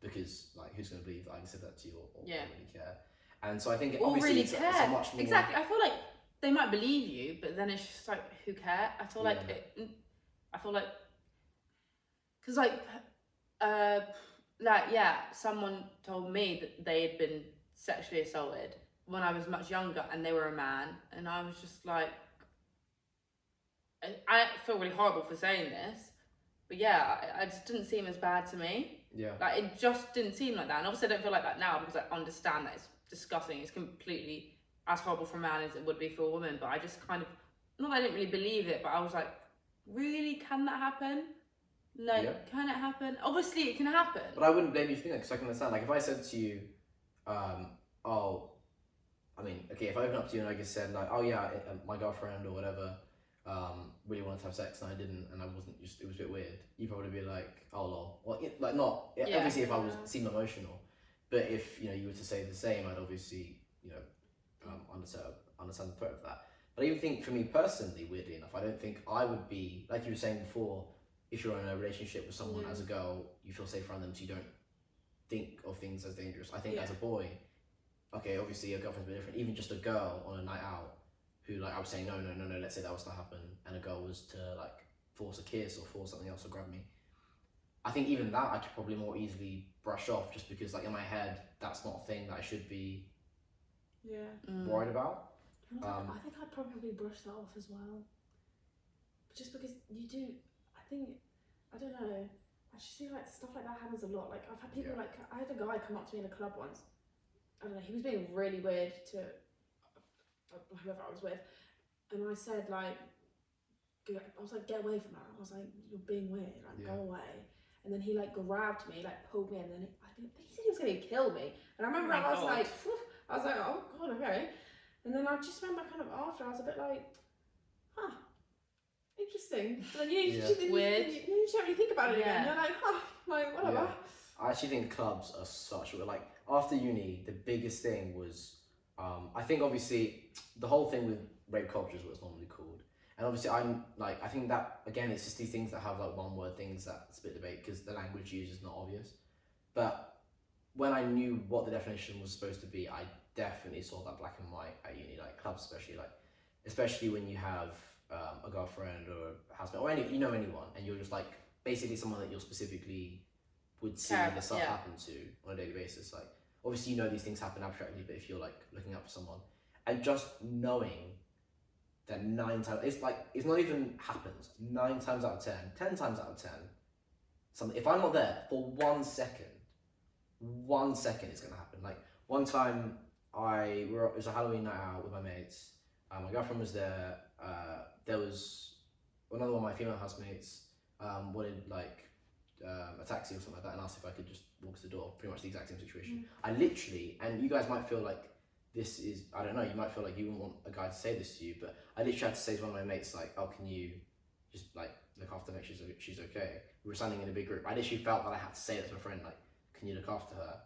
because like, who's going to believe that I said that to you or don't really care? And so I think obviously really it's a much more... Exactly. I feel like they might believe you, but then it's just like, who cares? I feel like because someone told me that they had been sexually assaulted when I was much younger, and they were a man, and I was just like, I feel really horrible for saying this, but I just didn't seem as bad to me. Yeah. Like it just didn't seem like that, and obviously I don't feel like that now because I understand that it's disgusting. It's completely as horrible for a man as it would be for a woman. But I just kind of, not that I didn't really believe it, but I was like, really, can that happen? Like, can it happen? Obviously, it can happen. But I wouldn't blame you for thinking that, because I can understand. Like, if I said to you, if I open up to you and I just said like, my girlfriend or whatever really wanted to have sex and I didn't, and I wasn't, just it was a bit weird, you'd probably be like, oh lol. Well, obviously if I was seem emotional, but if you were to say the same, I'd obviously understand the threat of that. But I even think for me personally, weirdly enough, I don't think I would be, like you were saying before, if you're in a relationship with someone as a girl, you feel safe around them, so you don't think of things as dangerous. I think as a boy, okay, obviously your girlfriend's a bit different. Even just a girl on a night out who like I was saying no, let's say that was to happen, and a girl was to like force a kiss or force something else or grab me. I think even that I could probably more easily brush off, just because like in my head that's not a thing that I should be worried about. I think I'd probably brush that off as well. But just because you do, I don't know. I just feel like stuff like that happens a lot. Like I've had people like, I had a guy come up to me in a club once. I don't know, he was being really weird to whoever I was with, and I said like, get away from her. I was like, you're being weird, like go away. And then he like grabbed me, like pulled me in, and then he said he was going to kill me. And I remember I was like, oh god, okay. And then I just remember kind of after, I was a bit like, interesting. And then you don't really think about it again. You're like, whatever. Yeah. I actually think clubs are such, like after uni, the biggest thing was, I think obviously the whole thing with rape culture is what it's normally called. And obviously I think that, again, it's just these things that have like one word things that split debate because the language used is not obvious. But when I knew what the definition was supposed to be, I definitely saw that black and white at uni, like clubs especially when you have a girlfriend or a housemate or anyone, and you're just like basically someone that you're specifically would see this stuff happen to on a daily basis. Like obviously these things happen abstractly, but if you're like looking up for someone and just knowing that 9 times, it's not even happens, 9 times out of 10 times out of 10, if I'm not there for 1 second, it's gonna happen. Like one time it was a Halloween night out with my mates. My girlfriend was there. There was another one of my female housemates wanted like a taxi or something like that and asked if I could just walk to the door. Pretty much the exact same situation. I literally, and you guys might feel like this is, I don't know, you might feel like you wouldn't want a guy to say this to you, but I literally had to say to one of my mates, like, oh, can you just like look after her, make sure she's okay. We were standing in a big group. I literally felt that I had to say that to a friend, like, can you look after her?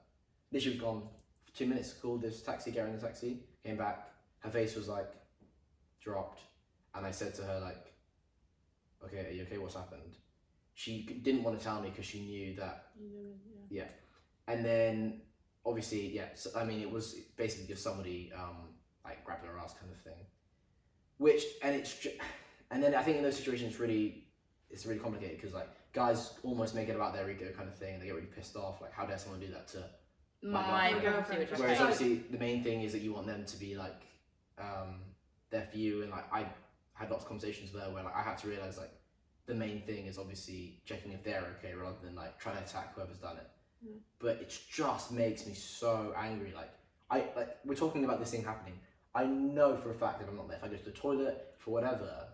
Literally was gone for 2 minutes, called this taxi, get her in the taxi, came back, her face was like dropped, and I said to her, like, okay, are you okay, what's happened? She didn't want to tell me because she knew that, yeah. And then obviously, yeah, so, I mean, it was basically just somebody like grabbed her ass kind of thing, and then I think in those situations it's really complicated because like guys almost make it about their ego kind of thing and they get really pissed off, like how dare someone do that to my girlfriend. Whereas obviously the main thing is that you want them to be like there for you, and like I had lots of conversations there where like I had to realise like the main thing is obviously checking if they're okay rather than like trying to attack whoever's done it. But it just makes me so angry. Like we're talking about this thing happening. I know for a fact if I'm not there, if I go to the toilet for whatever,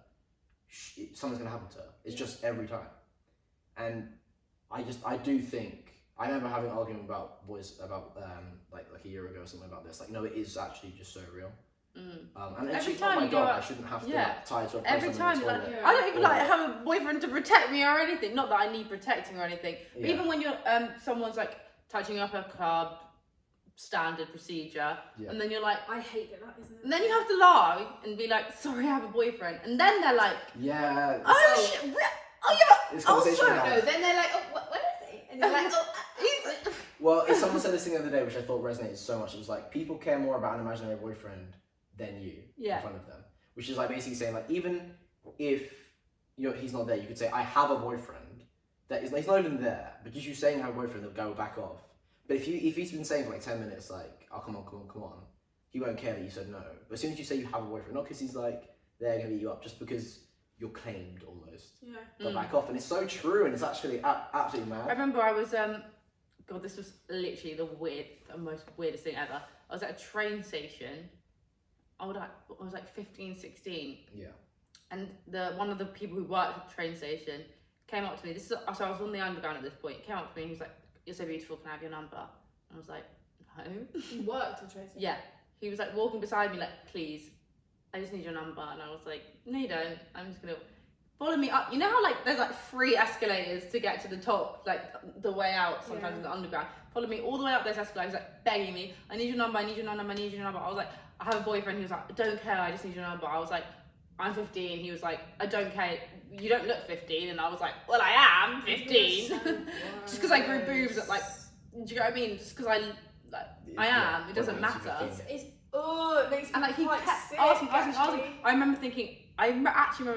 something's gonna happen to her. It's just every time. And I do think I remember having an argument about boys about like a year ago or something about this. Like no, it is actually just so real. And every it's time not my you job. go I shouldn't have to like, tie to a every time like, I don't even like have a boyfriend to protect me or anything. Not that I need protecting or anything. But even when you're someone's like touching up a club, standard procedure, and then you're like, I hate that, isn't it? and then you have to lie and be like, sorry, I have a boyfriend, and then they're like, oh shit, sorry, no. Then they're like, oh, what is he? And you're like, oh, he's. Well, someone said this thing the other day, which I thought resonated so much. It was like people care more about an imaginary boyfriend than you in front of them, which is like basically saying like even if he's not there, you could say I have a boyfriend. That is, he's not even there, but just you saying I have a boyfriend, they'll go back off. But if he's been saying for like 10 minutes like, oh come on, he won't care that you said no. But as soon as you say you have a boyfriend, not because he's like they're gonna beat you up, just because you're claimed almost. Yeah. They'll back off, and it's so true, and it's actually absolutely mad. I remember I was God, this was literally the most weirdest thing ever. I was at a train station. I was like 15, 16. Yeah. And one of the people who worked at the train station came up to me. So I was on the underground at this point. Came up to me and he was like, "You're so beautiful. Can I have your number?" I was like, "No." He worked at the train station? Yeah. He was like walking beside me like, "Please, I just need your number." And I was like, "No, you don't. I'm just gonna follow me up." You know how like there's like 3 escalators to get to the top, like the way out sometimes in the underground. Follow me all the way up those escalators, like begging me, "I need your number. I need your number. I need your number." I was like, "I have a boyfriend." He was like, "I don't care. I just need your number." I was like, "I'm 15. He was like, "I don't care. You don't look 15. And I was like, "Well, I am 15." Just because I grew boobs at like, do you know what I mean? Just because I am. It doesn't matter. It makes me and like he kept asking. I actually remember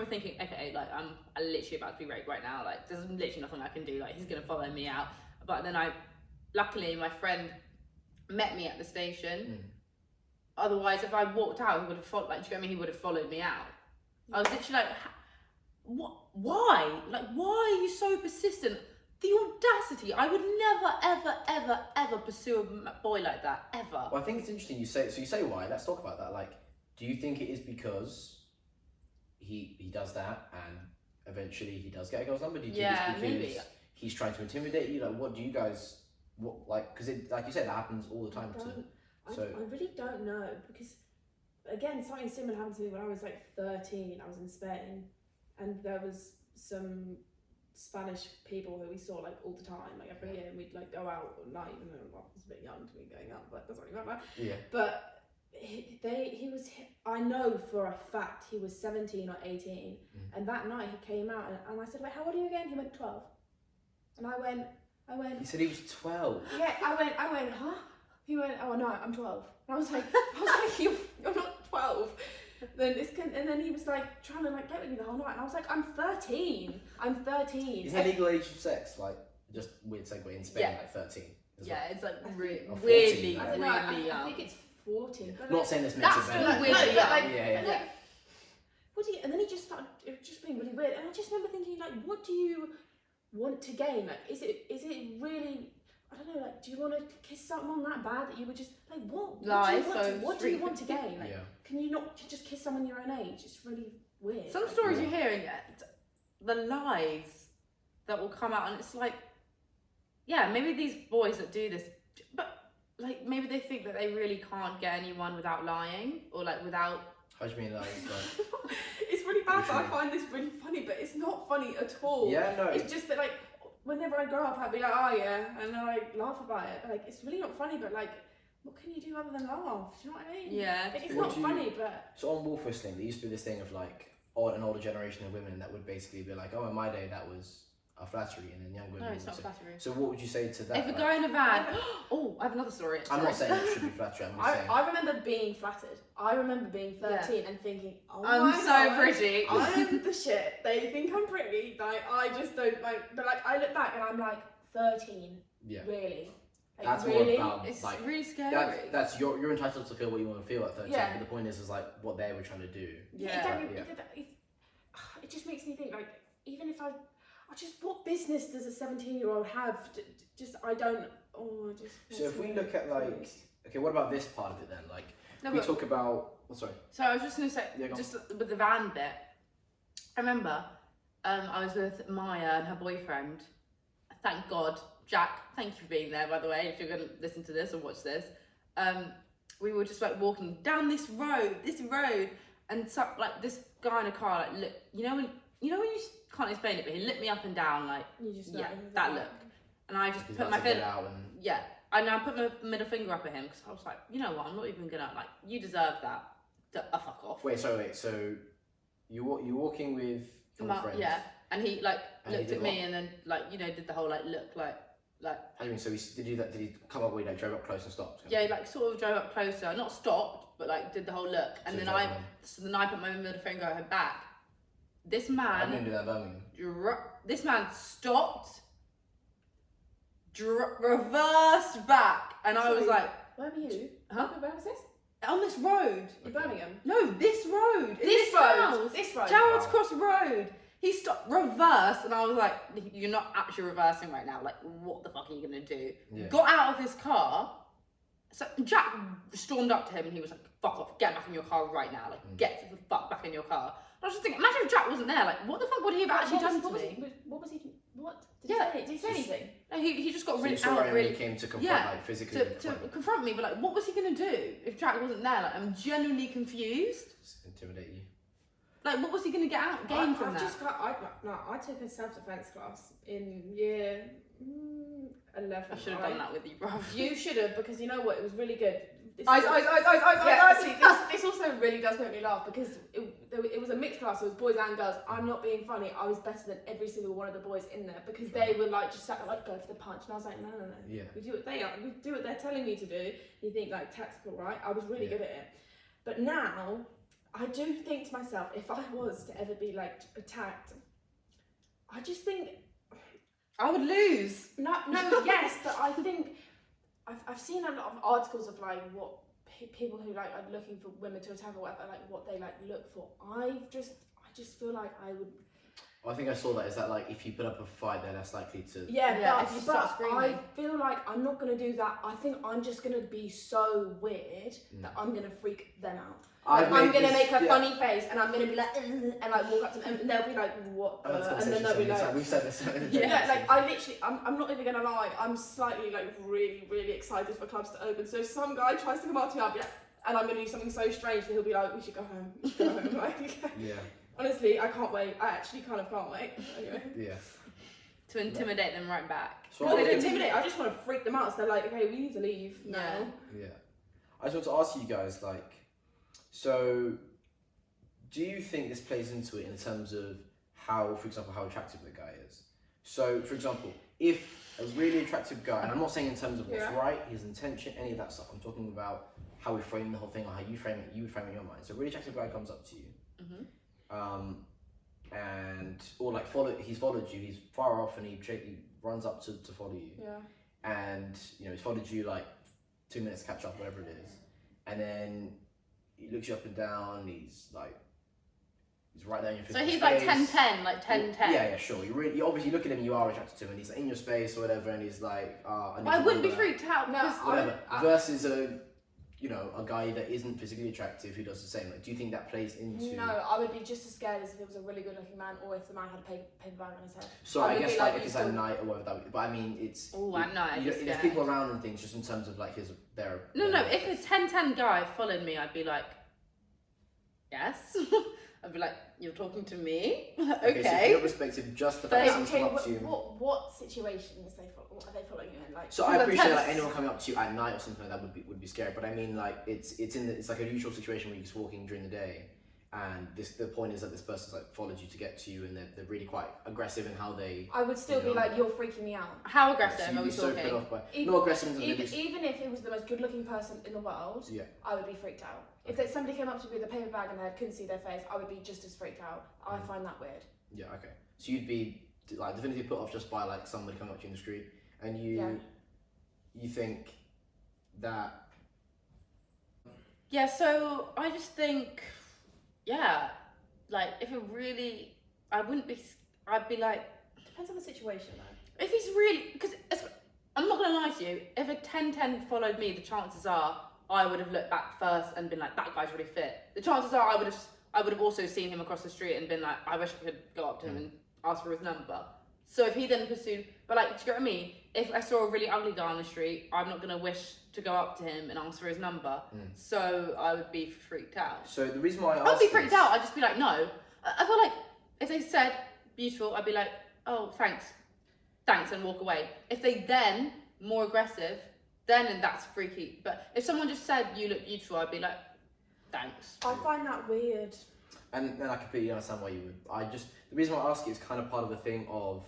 thinking, okay, like I'm literally about to be raped right now. Like there's literally nothing I can do. Like he's gonna follow me out. But then luckily my friend met me at the station. Otherwise, if I walked out, he would have followed. Like, do you know what I mean? He would have followed me out. I was literally like, what? Why? Like, why are you so persistent? The audacity! I would never, ever, ever, ever pursue a boy like that ever. Well, I think it's interesting. You say why? Let's talk about that. Like, do you think it is because he does that and eventually he does get a girl's number? Do you think it's because maybe he's trying to intimidate you? Like, what do you guys like? Because like you said, that happens all the time. I really don't know, because again, something similar happened to me when I was like 13. I was in Spain and there was some Spanish people who we saw like all the time, like every year, and we'd like go out at night, even though I was a bit young to be going out, but doesn't really matter. Yeah. But I know for a fact he was 17 or 18, and that night he came out and I said, "Wait, how old are you again?" He went 12, and I went. He said he was 12. Yeah, I went, huh? He went, "Oh no, I'm 12." And I was like, you're not 12. And then he was like trying to like get with me the whole night, and I was like, I'm 13. Is that legal age of sex? Like, just weird segue in Spain, like 13. Yeah, it's like I weirdly young. I think it's 14. But not saying this makes it better. That's weirdly young. Yeah. And then he just started just being really weird, and I just remember thinking, like, what do you want to gain? Like, is it really? I don't know, like, do you want to kiss someone that bad that you would just, like, what do you want to gain? Like, can you not just kiss someone your own age? It's really weird. Some stories you hear, and the lies that will come out, and it's like, maybe these boys that do this, but like maybe they think that they really can't get anyone without lying or like without. How do you mean like? It's really bad, but I find this really funny, but it's not funny at all. Yeah, no. It's just that like whenever I grow up, I'd be like, oh yeah, and then I laugh about it. But, like it's really not funny, but like, what can you do other than laugh? Do you know what I mean? Yeah. Like, it's not funny, but. So on wolf whistling, there used to be this thing of like, an older generation of women that would basically be like, oh, in my day that was a flattery, and then young women. No, it's not say, flattery. So what would you say to that? If a guy in a van, oh, I have another story. I'm not saying it should be flattery. I'm just saying. I remember being flattered. I remember being 13 and thinking, oh I'm my so God, pretty. I'm the shit. They think I'm pretty. Like I just don't like. But like I look back and I'm like 13. Yeah. Really. Like, that's really? more about It's like really scary. that's you're entitled to feel what you want to feel at 13. Yeah. But the point is like what they were trying to do. Yeah. Yeah. It just makes me think like even if I just what business does a 17-year-old have? I don't. Oh, I just. So if we look at like, okay, what about this part of it then? Like, No, we but- talk about. Oh, sorry. So I was just gonna say, Yeah, go on. just with the van bit. I remember, I was with Maya and her boyfriend. Thank God, Jack. Thank you for being there, by the way. If you're gonna listen to this or watch this, we were just like walking down this road, and so like this guy in a car, like look, you know when you can't explain it, but he lit me up and down, like You just know. yeah, that look, and I just He's put about my to get finger. out and Yeah, and I put my middle finger up at him because I was like, you know what, I'm not even gonna like. You deserve that. Fuck off. wait. So you're walking with your friends. Yeah, and he like And he looked did at me and then like did the whole like look like. How do you mean? So did you that? Did he come up with like drove up close and stopped? Yeah, like sort of drove up closer, not stopped, but like did the whole look, and So then I put my middle finger at her back. This I didn't man, do that in Birmingham. this man stopped, reversed back, and I was like, Where were you? Huh? Where was this? on this road. In Birmingham. No, this road. In This road. house. This road. Gerald's Wow. Cross Road. He stopped, reversed, and I was like, you're not actually reversing right now. Like, what the fuck are you going to do? Yeah. Got out of his car. So Jack stormed up to him and he was like, fuck off, get back in your car right now. Like, get the fuck back in your car. I was just thinking, imagine if Jack wasn't there. Like, what the fuck would he have actually done to me? What was he? What? Yeah. Did he say anything? No, he just got So really you saw out, him really and he came to confront, like physically. to confront me. But like, what was he gonna do if Jack wasn't there? Like, I'm genuinely confused. Just intimidate you. Like, what was he gonna gain from that? I took a self-defense class in year 11. I should have done that with you, bro. You should have, because you know what? It was really good. Eyes. Yeah, see, this also really does make me laugh because it was a mixed class. So it was boys and girls. I'm not being funny. I was better than every single one of the boys in there because they were like just sat there like go for the punch, and I was like, no. Yeah. We do what they are. We do what they're telling me to do. You think like tactical, right? I was really good at it. But now I do think to myself, if I was to ever be like attacked, I just think I would lose. no, yes, but I think I've seen a lot of articles of like what people who like are looking for women to attack or whatever, like what they like look for. I just feel like I would. I think I saw that. Is that like if you put up a fight, they're less likely to. Yeah, if you start but screaming. I feel like I'm not gonna do that. I think I'm just gonna be so weird that I'm gonna freak them out. Like, I'm gonna make a funny face and I'm gonna be like, and like walk up to them and they'll be like, what? And then they'll be like, we've said this. yeah, like I literally, I'm not even gonna lie, I'm slightly like really, really excited for clubs to open. So if some guy tries to come up to me, I'll be like, and I'm gonna do something so strange that he'll be like, we should go home. Like, Yeah. honestly, I can't wait. I actually kind of can't wait. Anyway. Yeah. To intimidate them right back. So Not I to think- intimidate, I just want to freak them out. So they're like, okay, we need to leave now. Yeah. I just want to ask you guys, like, so do you think this plays into it in terms of how, for example, how attractive the guy is? So, for example, if a really attractive guy, and I'm not saying in terms of what's right, his intention, any of that stuff, I'm talking about how we frame the whole thing or how you frame it, you would frame it in your mind. So a really attractive guy comes up to you, and, or like he's followed you, he's far off and he runs up to follow you. Yeah. And, you know, he's followed you like 2 minutes to catch up, whatever it is. And then he looks you up and down, he's right there in your face. So he's like 10-10, like 10-10. Yeah, sure. You obviously look at him, you are attracted to him, and he's in your space or whatever, and he's like, I wouldn't be freaked out. No, because whatever. Versus a a guy that isn't physically attractive who does the same? Like, do you think that plays into? No, I would be just as scared as if it was a really good looking man or if the man had a paper bag on his head. So I guess like if it's at night or whatever that would be. But I mean, it's. Oh, at night. There's people around and things, just in terms of like their. No. If a 10-10 guy followed me, I'd be like, yes. I'd be like, you're talking to me? Okay. So from your perspective, just the fact that someone come up to you. What situations are they following you in? Like, so I appreciate like anyone coming up to you at night or something like that would be scary. But I mean, like it's like a usual situation where you're just walking during the day, and the point is that this person's like followed you to get to you, and they're really quite aggressive in how they. I would still be like, you're freaking me out. How aggressive are we talking? So put off by, not aggressive. Even if it was the most good-looking person in the world, I would be freaked out. If somebody came up to me with a paper bag and I couldn't see their face, I would be just as freaked out. I find that weird. Yeah. Okay. So you'd be like definitively put off just by like somebody coming up to you in the street, and you think that. Yeah. So I just think, like if it really, I'd be like. Depends on the situation though. If he's really, because I'm not gonna lie to you, if a 10-10 followed me, the chances are I would have looked back first and been like, that guy's really fit. The chances are I would have also seen him across the street and been like, I wish I could go up to him and ask for his number. So if he then pursued, but like, do you get what I mean? If I saw a really ugly guy on the street, I'm not gonna wish to go up to him and ask for his number. So I would be freaked out. So the reason why I I'd be freaked out. I'd just be like, no. I feel like if they said beautiful, I'd be like, oh, thanks, and walk away. If they then more aggressive, then that's freaky. But if someone just said you look beautiful, I'd be like, thanks. I find that weird. And then I completely understand why you would. The reason why I ask you is kind of part of the thing of,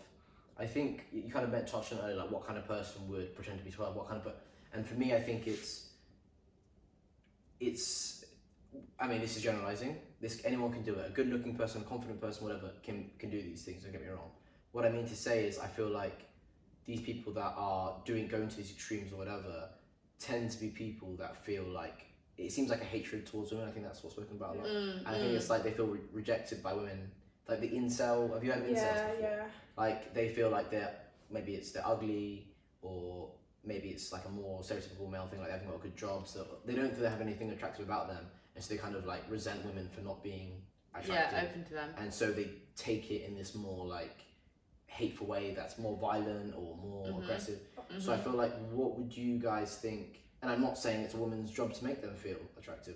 I think you kind of touched on earlier, like what kind of person would pretend to be 12, and for me, I think I mean, this is generalizing. Anyone can do it. A good-looking person, a confident person, whatever, can do these things. Don't get me wrong. What I mean to say is, I feel like these people that are going to these extremes or whatever tend to be people that feel like it seems like a hatred towards women. I think that's what's spoken about a lot. And I think it's like they feel rejected by women. Like the incel. Have you heard of incels before? Yeah. Like they feel like they're ugly, or maybe it's like a more stereotypical male thing. Like they haven't got a good job, so they don't feel they have anything attractive about them, and so they kind of like resent women for not being attractive. Yeah, open to them. And so they take it in this more like hateful way that's more violent or more aggressive. So I feel like, what would you guys think? And I'm not saying it's a woman's job to make them feel attractive,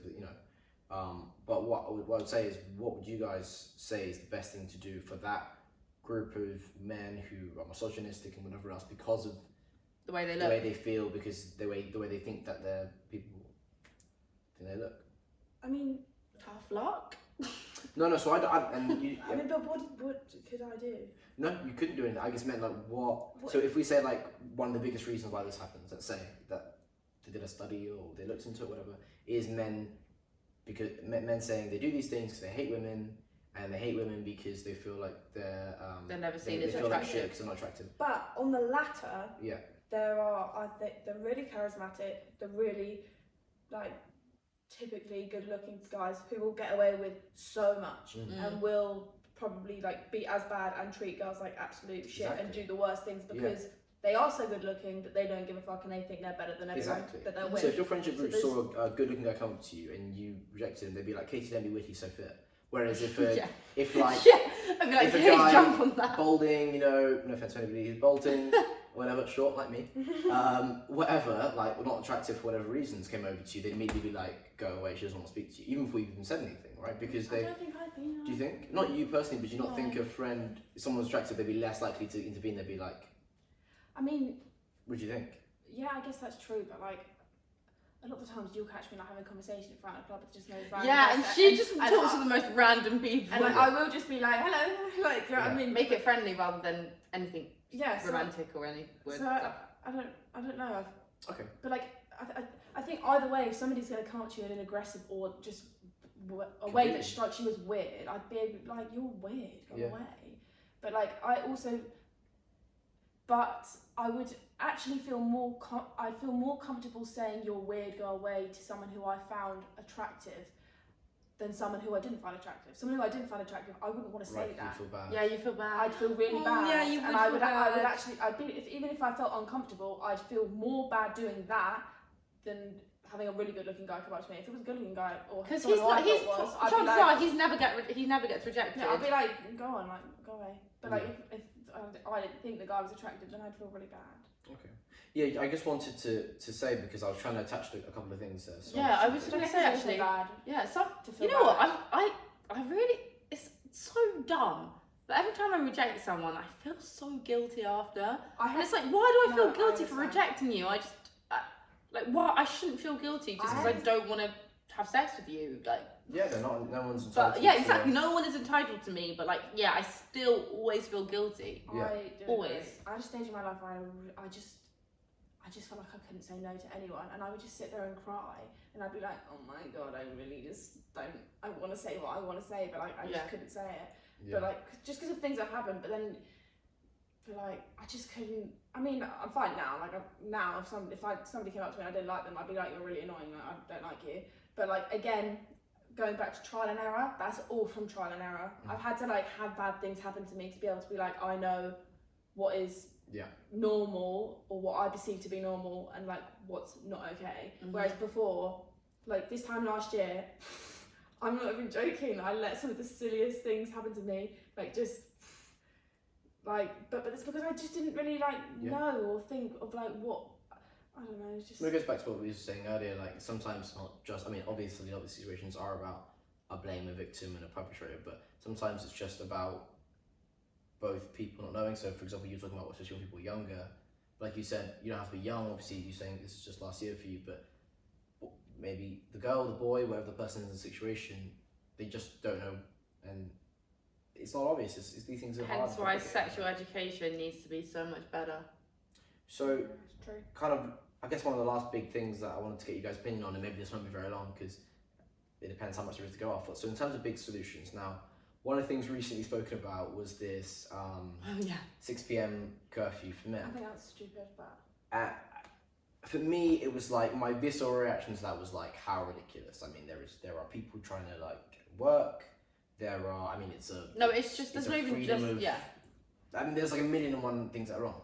but what I would say is, what would you guys say is the best thing to do for that group of men who are misogynistic and whatever else because of the way they look, the way they feel, because the way they think that they're people think they look. I mean, tough luck. No. So I mean, but what could I do? No, you couldn't do anything. I just meant like what? So if we say like one of the biggest reasons why this happens, let's say that they did a study or they looked into it, whatever, is men saying they do these things because they hate women, and they hate women because they feel like they're never seen as attractive. like shit because they're not attractive. But on the latter, there are, I think, they're really charismatic. They're really like typically good-looking guys who will get away with so much and will probably like be as bad and treat girls like absolute shit and do the worst things because they are so good-looking that they don't give a fuck and they think they're better than everyone that they're with. So if your friendship group saw a good-looking guy come up to you and you rejected him, they'd be like, Katie, don't be witty, so fit. Whereas if like I'd be like, if a guy jump on that. balding, no offense to anybody who's balding, whatever, short like me, whatever, like not attractive for whatever reasons, came over to you, they'd immediately be like, go away, she doesn't want to speak to you, even before you even said anything, right? Because I don't think I'd be. Do you think? Not you personally, but do you not think a friend, if someone's attractive, they'd be less likely to intervene? They'd be like. I mean. What do you think? Yeah, I guess that's true, but like. A lot of the times you'll catch me like having a conversation in front of a club with just no random and she just talks to the most random people. And I will just be like, hello, like, you know what I mean? Make it friendly rather than anything romantic or any weird stuff. I don't know. Okay. But like, I think either way, if somebody's going to come up to you in an aggressive or just a way that strikes you as weird, I'd be like, you're weird, go away. But like, I would actually feel I'd feel more comfortable saying you're weird, go away to someone who I found attractive than someone who I didn't find attractive. Someone who I didn't find attractive, I wouldn't want to say that. You feel bad. Yeah, you feel bad. I'd feel really bad. Yeah, you would. And I would actually, even if I felt uncomfortable, I'd feel more bad doing that than having a really good looking guy come up to me. If it was a good looking guy, or Because someone who I he's thought was, I'd be chances like, are he never gets rejected. yeah, I'd be like, go on, like, go away. But like, if I didn't think the guy was attractive, then I'd feel really bad. Okay. Yeah, I just wanted to say, because I was trying to attach to a couple of things there. So Yeah, I was going to say actually. Bad Yeah, to feel you know bad. what? I really, it's so dumb. But every time I reject someone, I feel so guilty after. And it's like, why do I feel guilty for rejecting you? Like, why? I shouldn't feel guilty just because I don't want to have sex with you. Like, yeah, they're not. No one's entitled. but yeah, exactly. No one is entitled to me. But like, yeah, I still always feel guilty. Yeah. I do Always. agree. I had a stage in my life where I just felt like I couldn't say no to anyone, and I would just sit there and cry, and I'd be like, oh my god, I really just don't. I want to say what I want to say, but like, I just couldn't say it. Yeah. But like, just because of things that happened, but then, but like, I just couldn't. I mean, I'm fine now. Like now, if somebody came up to me and I didn't like them, I'd be like, you're really annoying. Like, I don't like you. But like again, going back to trial and error, that's all from trial and error. I've had to like have bad things happen to me to be able to be like, I know what is normal, or what I perceive to be normal, and like what's not okay. Whereas before, like this time last year, I'm not even joking, I let some of the silliest things happen to me, like just like, but it's because I just didn't really like know or think of like what, I don't know, it's just. Well, it goes back to what we were saying earlier, like sometimes not just, I mean, obviously other situations are about a blame, a victim and a perpetrator, but sometimes it's just about both people not knowing. So for example, you're talking about especially when people are younger, like you said, you don't have to be young, obviously you're saying this is just last year for you, but maybe the girl, the boy, whatever the person is in the situation, they just don't know, and it's not obvious. It's these things are hard. Hence why sexual education needs to be so much better. So, kind of, I guess one of the last big things that I wanted to get you guys' opinion on, and maybe this won't be very long because it depends how much there is to go off. So in terms of big solutions, now, one of the things recently spoken about was this 6 p.m. curfew for men. I think that's stupid, but for me, it was like, my visceral reaction to that was like, how ridiculous. I mean, there are people trying to like work. There are, I mean, it's just there's not even just I mean, there's like 1,000,001 things that are wrong.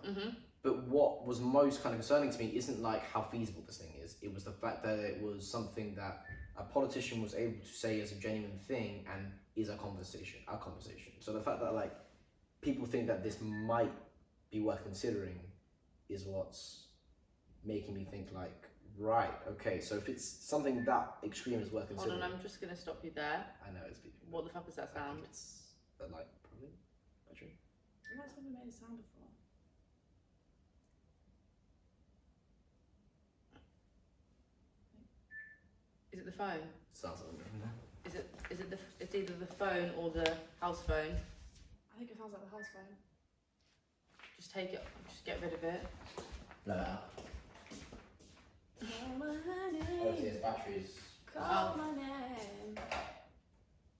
But what was most kind of concerning to me isn't like how feasible this thing is. It was the fact that it was something that a politician was able to say as a genuine thing and is a conversation. So the fact that like people think that this might be worth considering is what's making me think like, right, okay, so if it's something that extreme is worth considering. Hold on, I'm just gonna stop you there. I know it's people. What the fuck is that sound? It's the light, probably. Battery. I've not never made a sound before. Is it the phone? Sounds like It's either the phone or the house phone. I think it sounds like the house phone. Just take it. Just get rid of it. No. Call my Obviously, name. it's batteries. Call my name.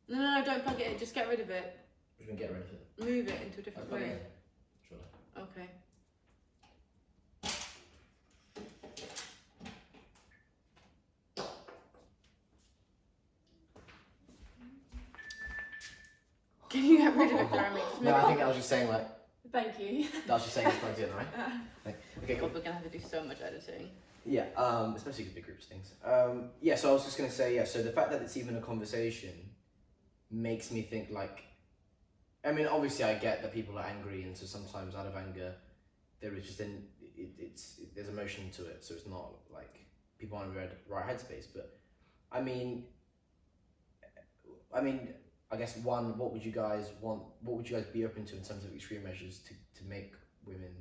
No, don't plug it in. Just get rid of it. We can get rid of it. Move it into a different Plug it room. in. Surely. Okay. Can you get rid of it, Jeremy? Just No, move I it. think I was just saying like, Thank you. I was just saying it's plugged in, right? Okay, cool. God, we're gonna have to do so much editing. Yeah, especially with big groups things. Yeah, so I was just gonna say, yeah, so the fact that it's even a conversation makes me think like, I mean, obviously I get that people are angry, and so sometimes out of anger, there is just there's emotion to it, so it's not like people aren't in the right headspace. But I mean, I guess what would you guys want? What would you guys be open to in terms of extreme measures to make women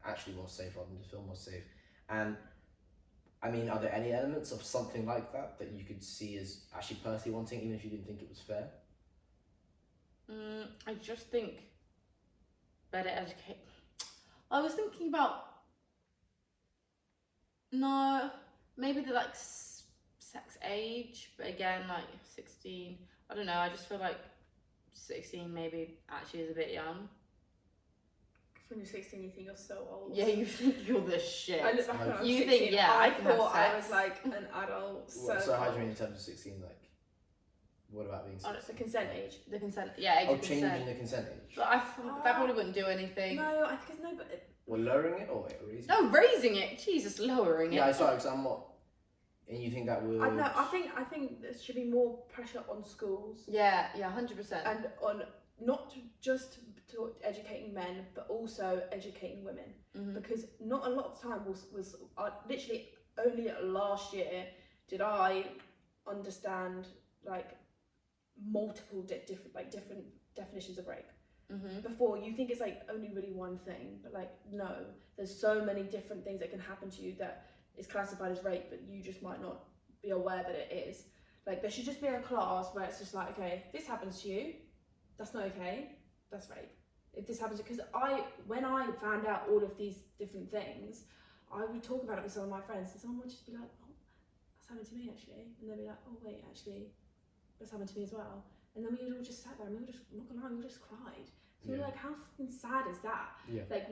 actually more safe rather than just feel more safe? And I mean, are there any elements of something like that you could see as actually personally wanting, even if you didn't think it was fair? I just think better educate. I was thinking about maybe the like sex age, but again, like 16. I don't know. I just feel like 16 maybe actually is a bit young. When you're 16, you think you're so old. Yeah, you think you're the shit. I look back when I was You 16, think, yeah, I can have thought sex. I was like an adult. So how do you mean in terms of 16? Like, what about being 16? It's the consent age. The consent, yeah, age of changing consent. the consent age. But that probably wouldn't do anything. No, I think no, but Well, lowering it or raising it? No, raising it. Jesus, lowering it. Yeah, sorry, because I'm not. And you think that would? I think there should be more pressure on schools. Yeah, 100%. And on not just to educating men, but also educating women, because not a lot of time was literally only last year did I understand like multiple different definitions of rape. Before, you think it's like only really one thing, but like no, there's so many different things that can happen to you that is classified as rape, but you just might not be aware that it is. Like there should just be a class where it's just like, okay, if this happens to you, that's not okay, that's rape. If this happens, because when I found out all of these different things, I would talk about it with some of my friends, and someone would just be like, oh, that's happened to me actually, and they'd be like, oh wait, actually, that's happened to me as well. And then we all just sat there and we all just, I'm not gonna lie, we all just cried. So we were like, how fucking sad is that? Yeah. Like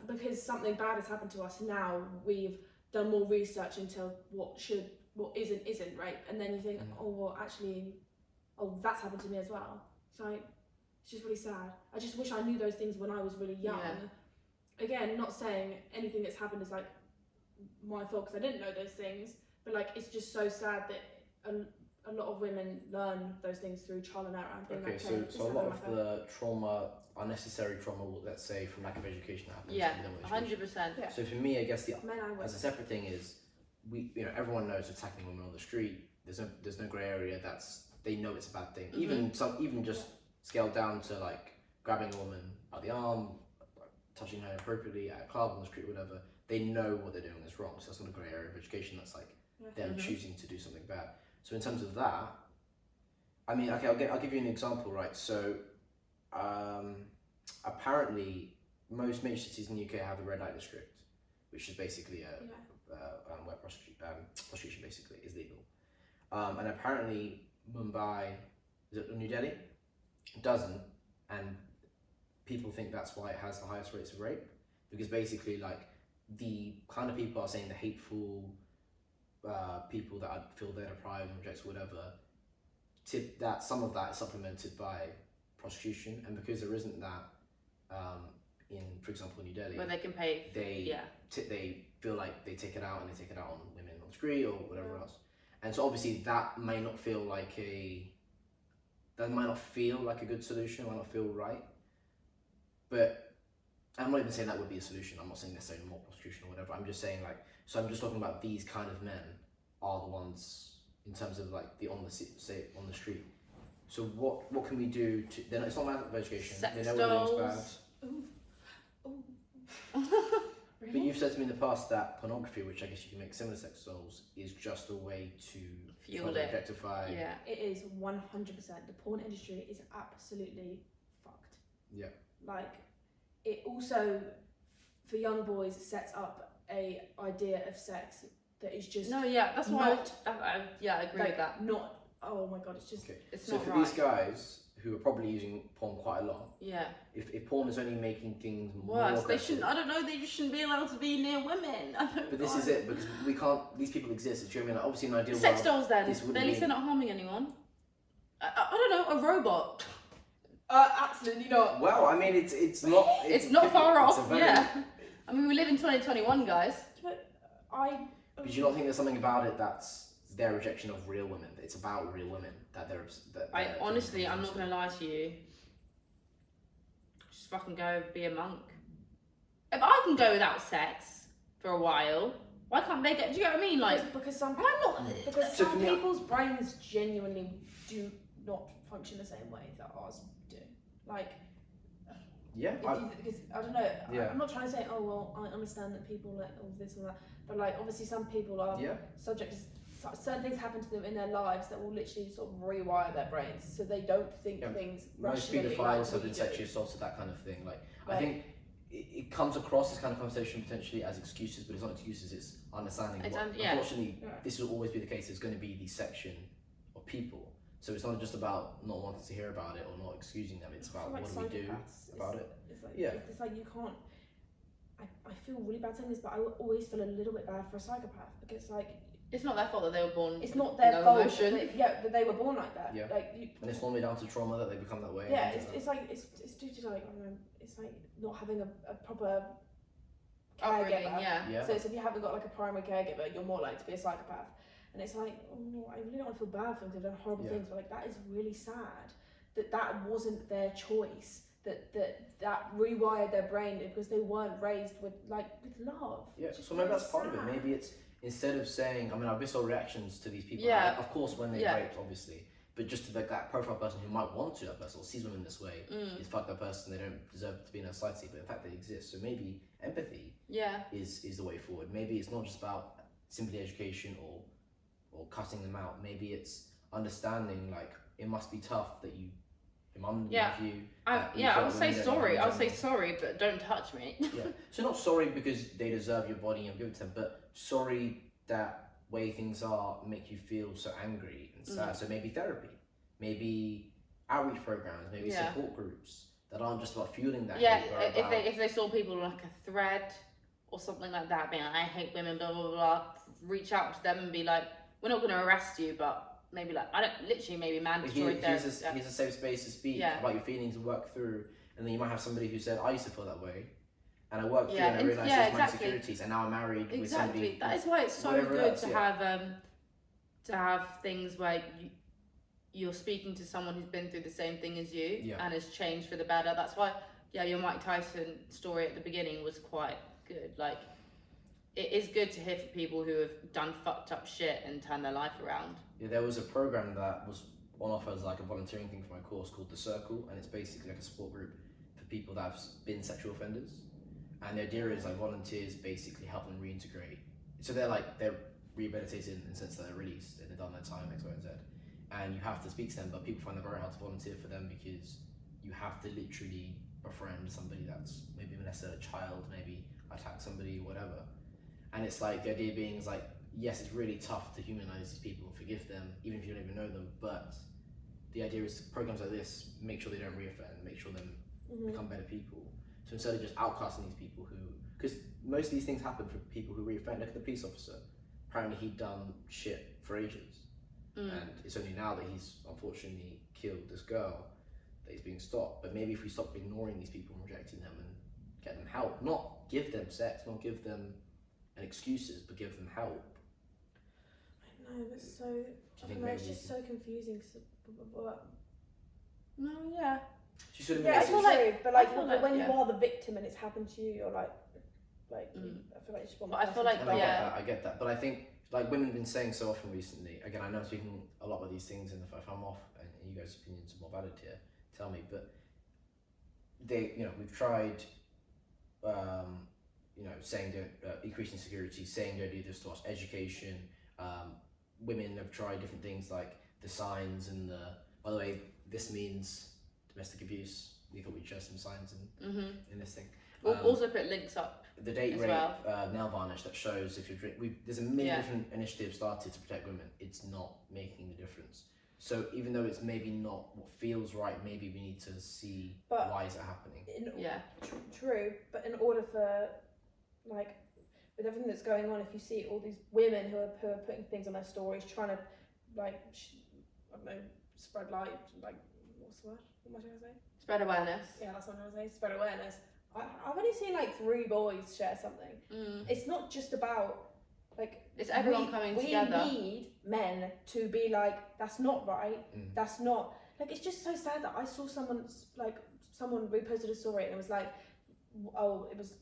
because something bad has happened to us, now we've done more research into what isn't rape, and then you think, oh well, actually, oh that's happened to me as well. So it's just really sad. I just wish I knew those things when I was really young. Yeah. Again, not saying anything that's happened is like my fault because I didn't know those things, but like it's just so sad that a lot of women learn those things through trial and error. Okay, so a lot of the trauma, unnecessary trauma, let's say, from lack of education happens. Yeah, 100%. Yeah. So for me, I guess as a separate thing is, everyone knows attacking women on the street. There's no grey area. They know it's a bad thing. Even just scaled down to like grabbing a woman by the arm, touching her inappropriately at a club, on the street, whatever. They know what they're doing is wrong. So that's not a grey area of education. That's like them choosing to do something bad. So in terms of that, I mean, okay, I'll give you an example, right? So apparently most major cities in the UK have a red light district, which is basically where prostitution basically is legal. And apparently Mumbai, is it New Delhi? Doesn't, and people think that's why it has the highest rates of rape, because basically like the kind of people are saying the hateful people that I feel they're deprived and rejects whatever, that some of that is supplemented by prostitution, and because there isn't that in, for example, New Delhi, where they can pay, they feel like they take it out on women on the street or whatever else, and so obviously that might not feel like a good solution, might not feel right, but I'm not even saying that would be a solution. I'm not saying necessarily more prostitution or whatever. I'm just saying so I'm just talking about these kind of men are the ones in terms of like on the street. So what can we do to? It's not a matter of education. Sex they know dolls. what it is bad. Really? But you've said to me in the past that pornography, which I guess you can make similar sex dolls, is just a way to fuel it, objectify. Yeah, it is 100%. The porn industry is absolutely fucked. Yeah. Like, it also, for young boys, sets up a idea of sex that is just that's why I agree with that. Not, oh my god, it's just it's so not for right. these guys who are probably using porn quite a lot, if porn is only making things worse, more they shouldn't. I don't know. They just shouldn't be allowed to be near women. But this is it, because we can't. These people exist. Do you know what I mean? Like, obviously, an ideal sex world, dolls. Then at least they're not harming anyone. I don't know. A robot. Absolutely not. Well, I mean, it's not. It's not far off. I mean, we live in 2021, guys. But do you not think there's something about it that's their rejection of real women? It's about real women that they're. Honestly, I'm not gonna lie to you. Just fucking go be a monk. If I can go without sex for a while, why can't they get? Do you get what I mean? Like because some So for me, people's brains genuinely do not function the same way that ours do. Like. Yeah. Because I don't know. Yeah. I'm not trying to say, oh well, I understand that people like all this and that, but like obviously some people are subject to certain things happen to them in their lives that will literally sort of rewire their brains, so they don't think things rationally. Most paedophiles have been sexually assaulted, that kind of thing. Like I think it comes across this kind of conversation potentially as excuses, but it's not excuses. It's understanding. Unfortunately, this will always be the case. There's going to be the section of people. So it's not just about not wanting to hear about it or not excusing them. It's about what do we do about it. It's like you can't. I feel really bad saying this, but I always feel a little bit bad for a psychopath, because like it's not their fault that they were born. It's not their fault. Emotion. That they were born like that. Yeah. And it's normally down to trauma that they become that way. Yeah, it's like it's due to like I don't know. It's like not having a proper upbringing, caregiver. yeah. So if you haven't got like a primary caregiver, you're more likely to be a psychopath. And it's like, oh, I really don't want to feel bad for them because they've done horrible things, but like that is really sad that wasn't their choice. That rewired their brain because they weren't raised with love. Yeah, so maybe that's part of it. Maybe it's instead of saying, I mean, our visceral reactions to these people, of course, when they're raped, obviously, but just to that profile person who might want to, that person, or sees women this way, is fuck that person, they don't deserve to be in a society, but in fact they exist. So maybe empathy is the way forward. Maybe it's not just about simply education or cutting them out. Maybe it's understanding, like, it must be tough that you, your mum love you. I would say sorry. I would say sorry, but don't touch me. So not sorry because they deserve your body and give it to them, but sorry that way things are make you feel so angry and sad. So maybe therapy, maybe outreach programs, maybe support groups that aren't just about fueling that. If they saw people like a thread or something like that, being like, I hate women, blah blah blah, reach out to them and be like, we're not going to arrest you, but maybe like maybe mandatory therapy. Here's a safe space to speak about your feelings and work through. And then you might have somebody who said, I used to feel that way, and I worked through and I realised there's my insecurities, and now I'm married with somebody. That is why it's so good to have things where you're speaking to someone who's been through the same thing as you and has changed for the better. That's why your Mike Tyson story at the beginning was quite good. Like, it is good to hear from people who have done fucked up shit and turned their life around. Yeah, there was a program that was on offer as like a volunteering thing for my course called The Circle, and it's basically like a support group for people that have been sexual offenders. And the idea is like volunteers basically help them reintegrate. So they're rehabilitated in the sense that they're released and they've done their time, X, Y, and Z. And you have to speak to them, but people find it very hard to volunteer for them because you have to literally befriend somebody that's maybe molested a child, maybe attack somebody, whatever. And it's like, the idea being is like, yes, it's really tough to humanize these people and forgive them, even if you don't even know them, but the idea is programs like this make sure they don't reoffend, make sure them become better people. So instead of just outcasting these people who, because most of these things happen for people who reoffend. Look at the police officer. Apparently he'd done shit for ages. And it's only now that he's unfortunately killed this girl that he's being stopped. But maybe if we stop ignoring these people and rejecting them and get them help, not give them sex, not give them excuses, but give them help. I know, that's so, I don't know, it's just so confusing. No, yeah. I feel like, but when you are the victim and it's happened to you, you're like, I feel like you just want to. I feel like, I get that, but I think like women have been saying so often recently. Again, I know I'm speaking a lot about these things, and if I'm off, and you guys' opinions are more valid here, tell me. But we've tried, saying don't increasing security, saying don't do this to us, education. Women have tried different things like the signs and by the way, this means domestic abuse. We thought we'd share some signs in this thing. We'll also put links up. The date rape, nail varnish that shows if you're there's a million different initiatives started to protect women. It's not making the difference. So even though it's maybe not what feels right, maybe we need to see why is it happening. True, but in order for like with everything that's going on, if you see all these women who are putting things on their stories, trying to spread light, what's the word? What am I trying to say? Spread awareness. Yeah, that's what I'm trying to say. Spread awareness. I've only seen 3 boys share something. It's not just about it's everyone coming together. We need men to be like, that's not right. That's not it's just so sad that I saw someone reposted a story and it was like, it was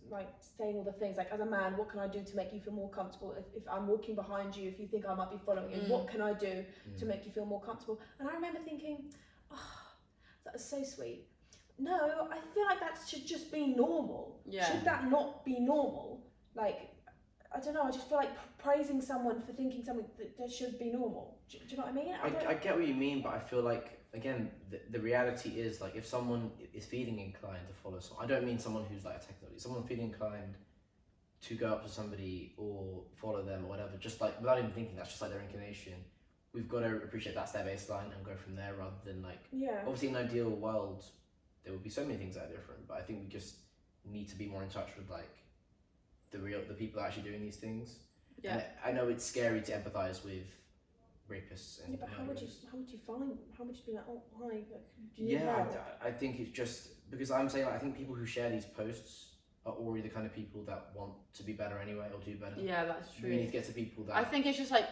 saying all the things as a man, what can I do to make you feel more comfortable? If I'm walking behind you, if you think I might be following you, what can I do to make you feel more comfortable? And I remember thinking, that was so sweet. No, I feel like that should just be normal. Should that not be normal? I don't know, I just feel like praising someone for thinking something that should be normal. Do you know what I mean? I get what you mean, but I feel like, again, the reality is, if someone is feeling inclined to follow someone, I don't mean someone who's a technology, someone feeling inclined to go up to somebody or follow them or whatever, just without even thinking, that's just their inclination. We've got to appreciate that's their baseline and go from there rather than obviously in an ideal world, there would be so many things that are different, but I think we just need to be more in touch with the people actually doing these things. Yeah. And I know it's scary to empathize with rapists and but how would you find them? How would you be like, oh hi, do you need help? I think it's just because I'm saying I think people who share these posts are already the kind of people that want to be better anyway or do better. Yeah, that's true. We need to get to people that... I think it's just like,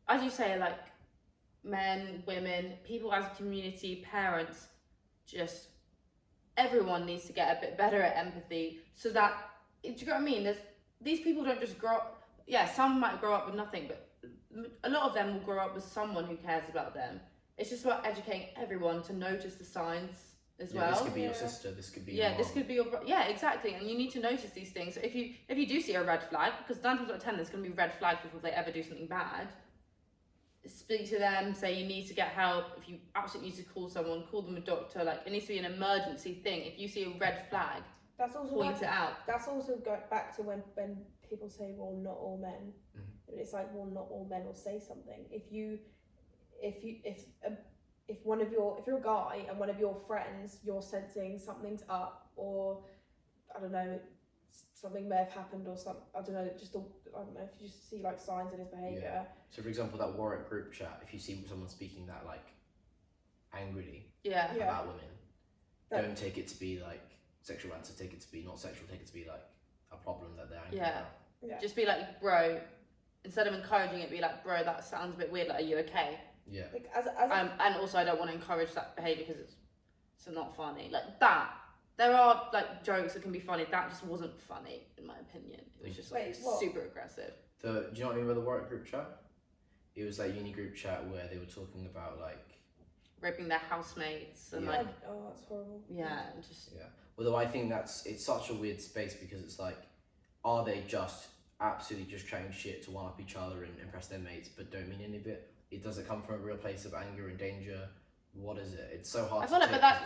as you say, like men, women, people as a community, parents, just everyone needs to get a bit better at empathy so that, do you know what I mean? These people don't just grow up, some might grow up with nothing, but a lot of them will grow up with someone who cares about them. It's just about educating everyone to notice the signs as well. This could be your sister, this could be your mom. This could be your exactly. And you need to notice these things. So if you do see a red flag, because 9 times out of 10 there's going to be red flags before they ever do something bad, speak to them, say you need to get help. If you absolutely need to call someone, call them a doctor. Like, it needs to be an emergency thing. If you see a red flag, that's also point it out. That's also going back to when people say, well, not all men. It's like, well, not all men will say something. If you're a guy and one of your friends, you're sensing something's up, or I don't know, something may have happened, or something, I don't know, if you just see like signs in his behaviour. So for example, that Warwick group chat, if you see someone speaking that like angrily about women, don't take it to be like sexual answer, take it to be not sexual, take it to be like a problem that they're angry about. Yeah. Just be like, bro, instead of encouraging it, be like, bro, that sounds a bit weird, like, are you okay? Yeah. Like, and also I don't want to encourage that behaviour because it's not funny. Like that, there are like jokes that can be funny. That just wasn't funny in my opinion. It was just like super aggressive. Do you know what I mean by the Warwick group chat? It was like uni group chat where they were talking about like raping their housemates and like, oh, that's horrible. Although I think it's such a weird space because it's like, are they just absolutely just chatting shit to one up each other and impress their mates but don't mean any of it? It does it come from a real place of anger and danger? What is it? It's so hard. I feel like, but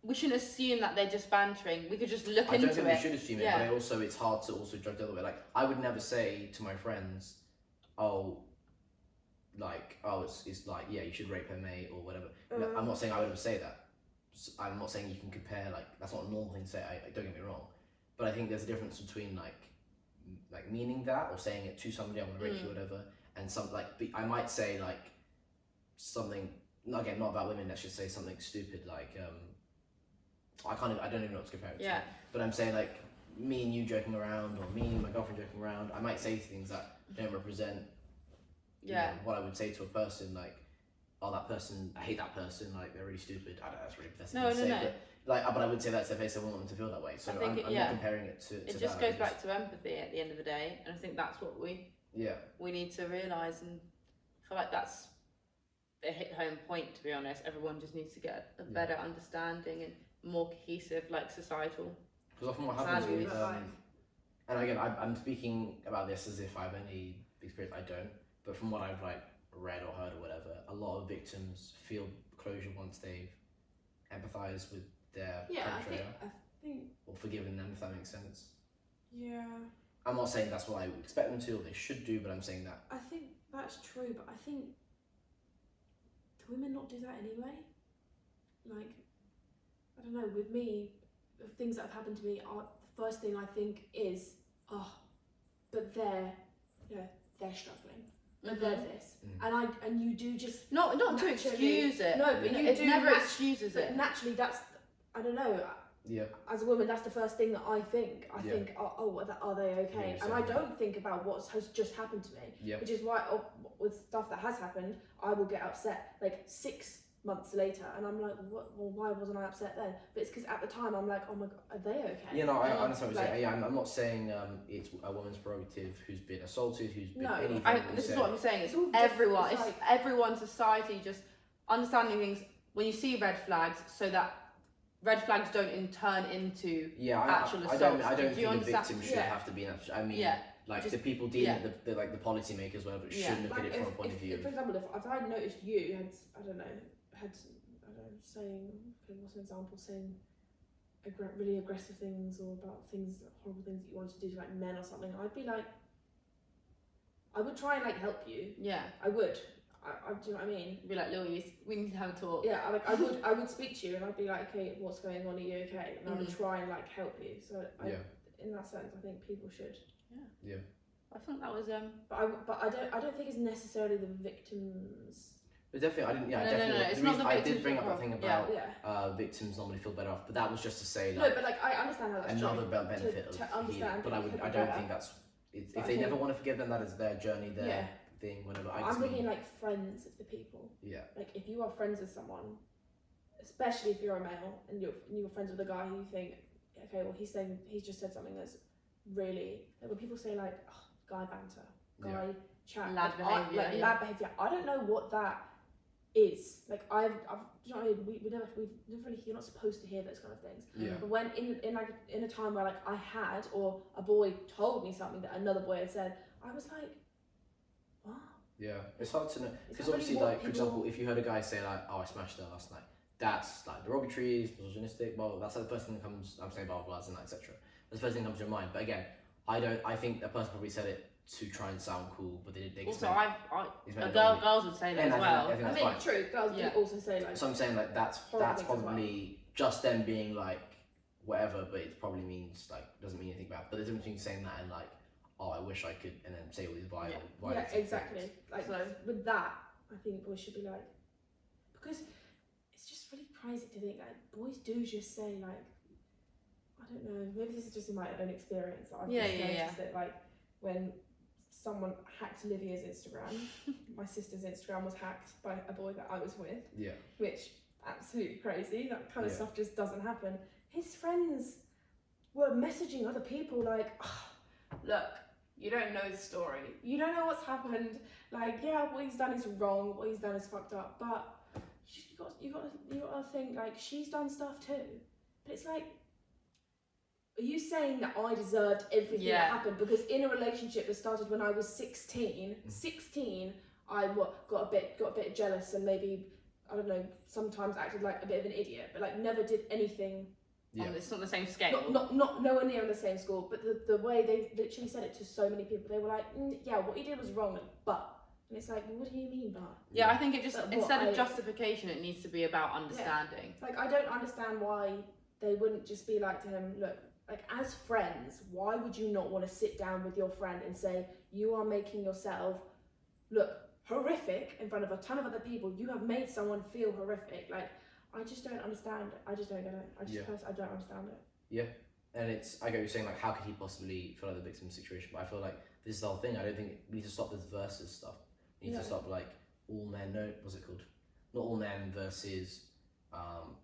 we shouldn't assume that they're just bantering. We could just look into it. I don't think we should assume it, but it's hard to also judge the other way. Like, I would never say to my friends, it's like, yeah, you should rape her mate or whatever. I'm not saying I would ever say that. I'm not saying you can compare, like, that's not a normal thing to say, don't get me wrong. But I think there's a difference between, like meaning that or saying it to somebody, I want to rape you or whatever, and I might say, like, something, again, not about women, let's just say something stupid, like, I don't even know what to compare it to. But I'm saying, like, me and you joking around, or me and my girlfriend joking around, I might say things that don't represent what I would say to a person, like, oh, that person, I hate that person, like, they're really stupid. I don't know, that's really pathetic to say, but I would say that to their face, I wouldn't want them to feel that way. So I'm not comparing it to it just goes back to empathy at the end of the day, and I think that's what we need to realise, and I feel like that's a hit home point, to be honest. Everyone just needs to get a better understanding and more cohesive, like, societal. Because often what happens with, and again, I'm speaking about this as if I've any experience, I don't, but from what I've like read or heard or whatever, a lot of victims feel closure once they've empathised with their perpetrator, I think, or forgiven them, if that makes sense. Yeah. I'm not saying that's what I would expect them to or they should do, but I'm saying that. I think that's true, but I think, do women not do that anyway? Like, I don't know, with me, things that have happened to me, the first thing I think is, but they're struggling. But they're this. And you do just... Not to excuse it. No, but it never excuses it. Naturally, that's, I don't know. Yeah. As a woman, that's the first thing that I think. I think, are they okay? And I don't think about what has just happened to me. Yeah. Which is why, with stuff that has happened, I will get upset like 6 months later, and I'm like, what? Well, why wasn't I upset then? But it's because at the time I'm like, oh my god, are they okay? Yeah, no, I understand what you're saying. Yeah, I'm not saying it's a woman's prerogative who's been assaulted, who's been anything. This is what I'm saying. It's everyone. It's everyone, society, just understanding things when you see red flags, so that red flags don't turn into actual assaults. I don't think the victim should have to be an actual. I mean, like just, the people dealing with the like the policymakers, whatever, should look at it from a point of view. For example, if I noticed you had saying, okay, what's an example, saying really aggressive things or about horrible things that you wanted to do to like men or something, I'd be like, I would try and like help you. Yeah. I would. Do you know what I mean? Be like, Louise, we need to have a talk. Yeah, I would speak to you and I'd be like, okay, what's going on? Are you okay? And I would try and like help you. So in that sense, I think people should. Yeah. I think that was But I don't think it's necessarily the victim's But definitely, I didn't. Yeah, No, definitely. it's not the I victims did bring up fault. that thing Yeah. about victims normally feel better off, but that was just to say No, like but like I understand how that's another true. benefit To of understand healing. But that I don't think that's. If But I they think- never want to forgive them, that is their journey, their thing, whatever. I I'm just thinking mean, like friends of the people. yeah, Like if you are friends with someone, especially if you're a male and you're friends with a guy who you think, okay, well he's just said something that's really like when people say like guy banter, guy chat, Lad behaviour, lad behaviour. I don't know what that is. Like I've you know what I mean? We've never really, you're not supposed to hear those kind of things. yeah, But when in a time where like I had or a boy told me something that another boy had said, I was like, what? yeah. It's hard to know because hard to obviously, know what like for example, if you heard a guy say like, "Oh, I smashed her last night," that's like derogatory, it's misogynistic. Well, that's like the first thing that comes. I'm saying blah blah, and etc. That's the first thing that comes to your mind. But again, I think that person probably said it to try and sound cool, but they Also, explained girls would say that And as I well. think I that's mean, fine. true. Girls do also say like. So I'm saying like that's horrible things as well. probably just them being like whatever, but it probably means like doesn't mean anything bad. But there's a difference between saying that and like, oh, I wish I could, and then say all these violent. Yeah, exactly. things. Like So- with that, I think boys should be like, because it's just really crazy to think like boys do just say like, I don't know, maybe this is just in my own experience. I've just noticed it like when someone hacked Olivia's Instagram, my sister's Instagram was hacked by a boy that I was with. Yeah. Which absolutely crazy. That kind of Yeah. stuff just doesn't happen. His friends were messaging other people like, look, you don't know the story. You don't know what's happened. Like, yeah, what he's done is wrong. What he's done is fucked up. But you got to think like she's done stuff too. But it's like, are you saying that I deserved everything that happened? Because in a relationship that started when I was 16, I got a bit jealous and maybe, I don't know, sometimes acted like a bit of an idiot, but like never did anything. Yeah. It's not the same scale. Not nowhere near in the same school, but the way they literally said it to so many people, they were like, yeah, what he did was wrong, but. And it's like, what do you mean, but? Yeah, I think it just, But instead of justification, it needs to be about understanding. Like, I don't understand why they wouldn't just be like to him, look, like as friends, why would you not want to sit down with your friend and say, you are making yourself look horrific in front of a ton of other people. You have made someone feel horrific. Like, I just don't understand it. I just don't get it. I don't understand it. Yeah. And I get what you're saying, like, how could he possibly feel like the victim situation? But I feel like this is the whole thing. I don't think we need to stop this versus stuff. We need to stop, like, all men, what's it called? Not all men versus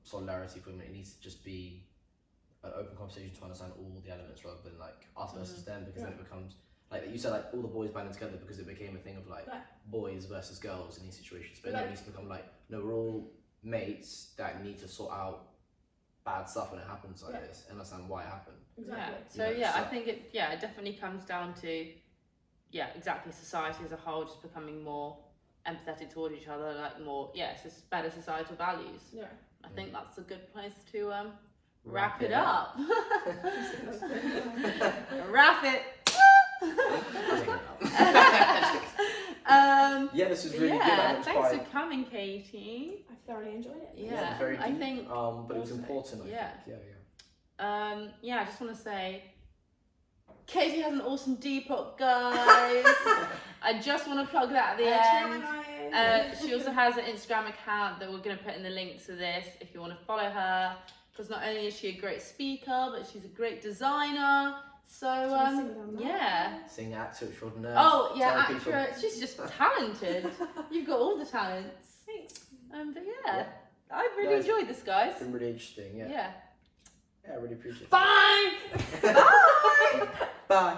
solidarity for women. It needs to just be an open conversation to understand all the elements rather than, like, us versus them, because then it becomes, like you said, like, all the boys banding together because it became a thing of, like, boys versus girls in these situations. But then it needs to become, like, no, we're all mates that need to sort out bad stuff when it happens like this and understand why it happened. Exactly. Yeah. So I think it definitely comes down to exactly society as a whole just becoming more empathetic toward each other, like more it's just better societal values. Yeah. I think that's a good place to wrap it up. Wrap it. This was really good. Thanks for coming, Katie. I thoroughly enjoyed it. Yeah, very deep, I think. but it was important. I think. I just want to say, Katie has an awesome Depop, guys. I just want to plug that at the end. She also has an Instagram account that we're going to put in the links to this if you want to follow her. Because not only is she a great speaker, but she's a great designer. So Sing, actor extraordinaire. Oh yeah, actress. She's just talented. You've got all the talents. Thanks. But I really enjoyed this, guys. It's been really interesting. Yeah, I really appreciate it. Bye. Bye.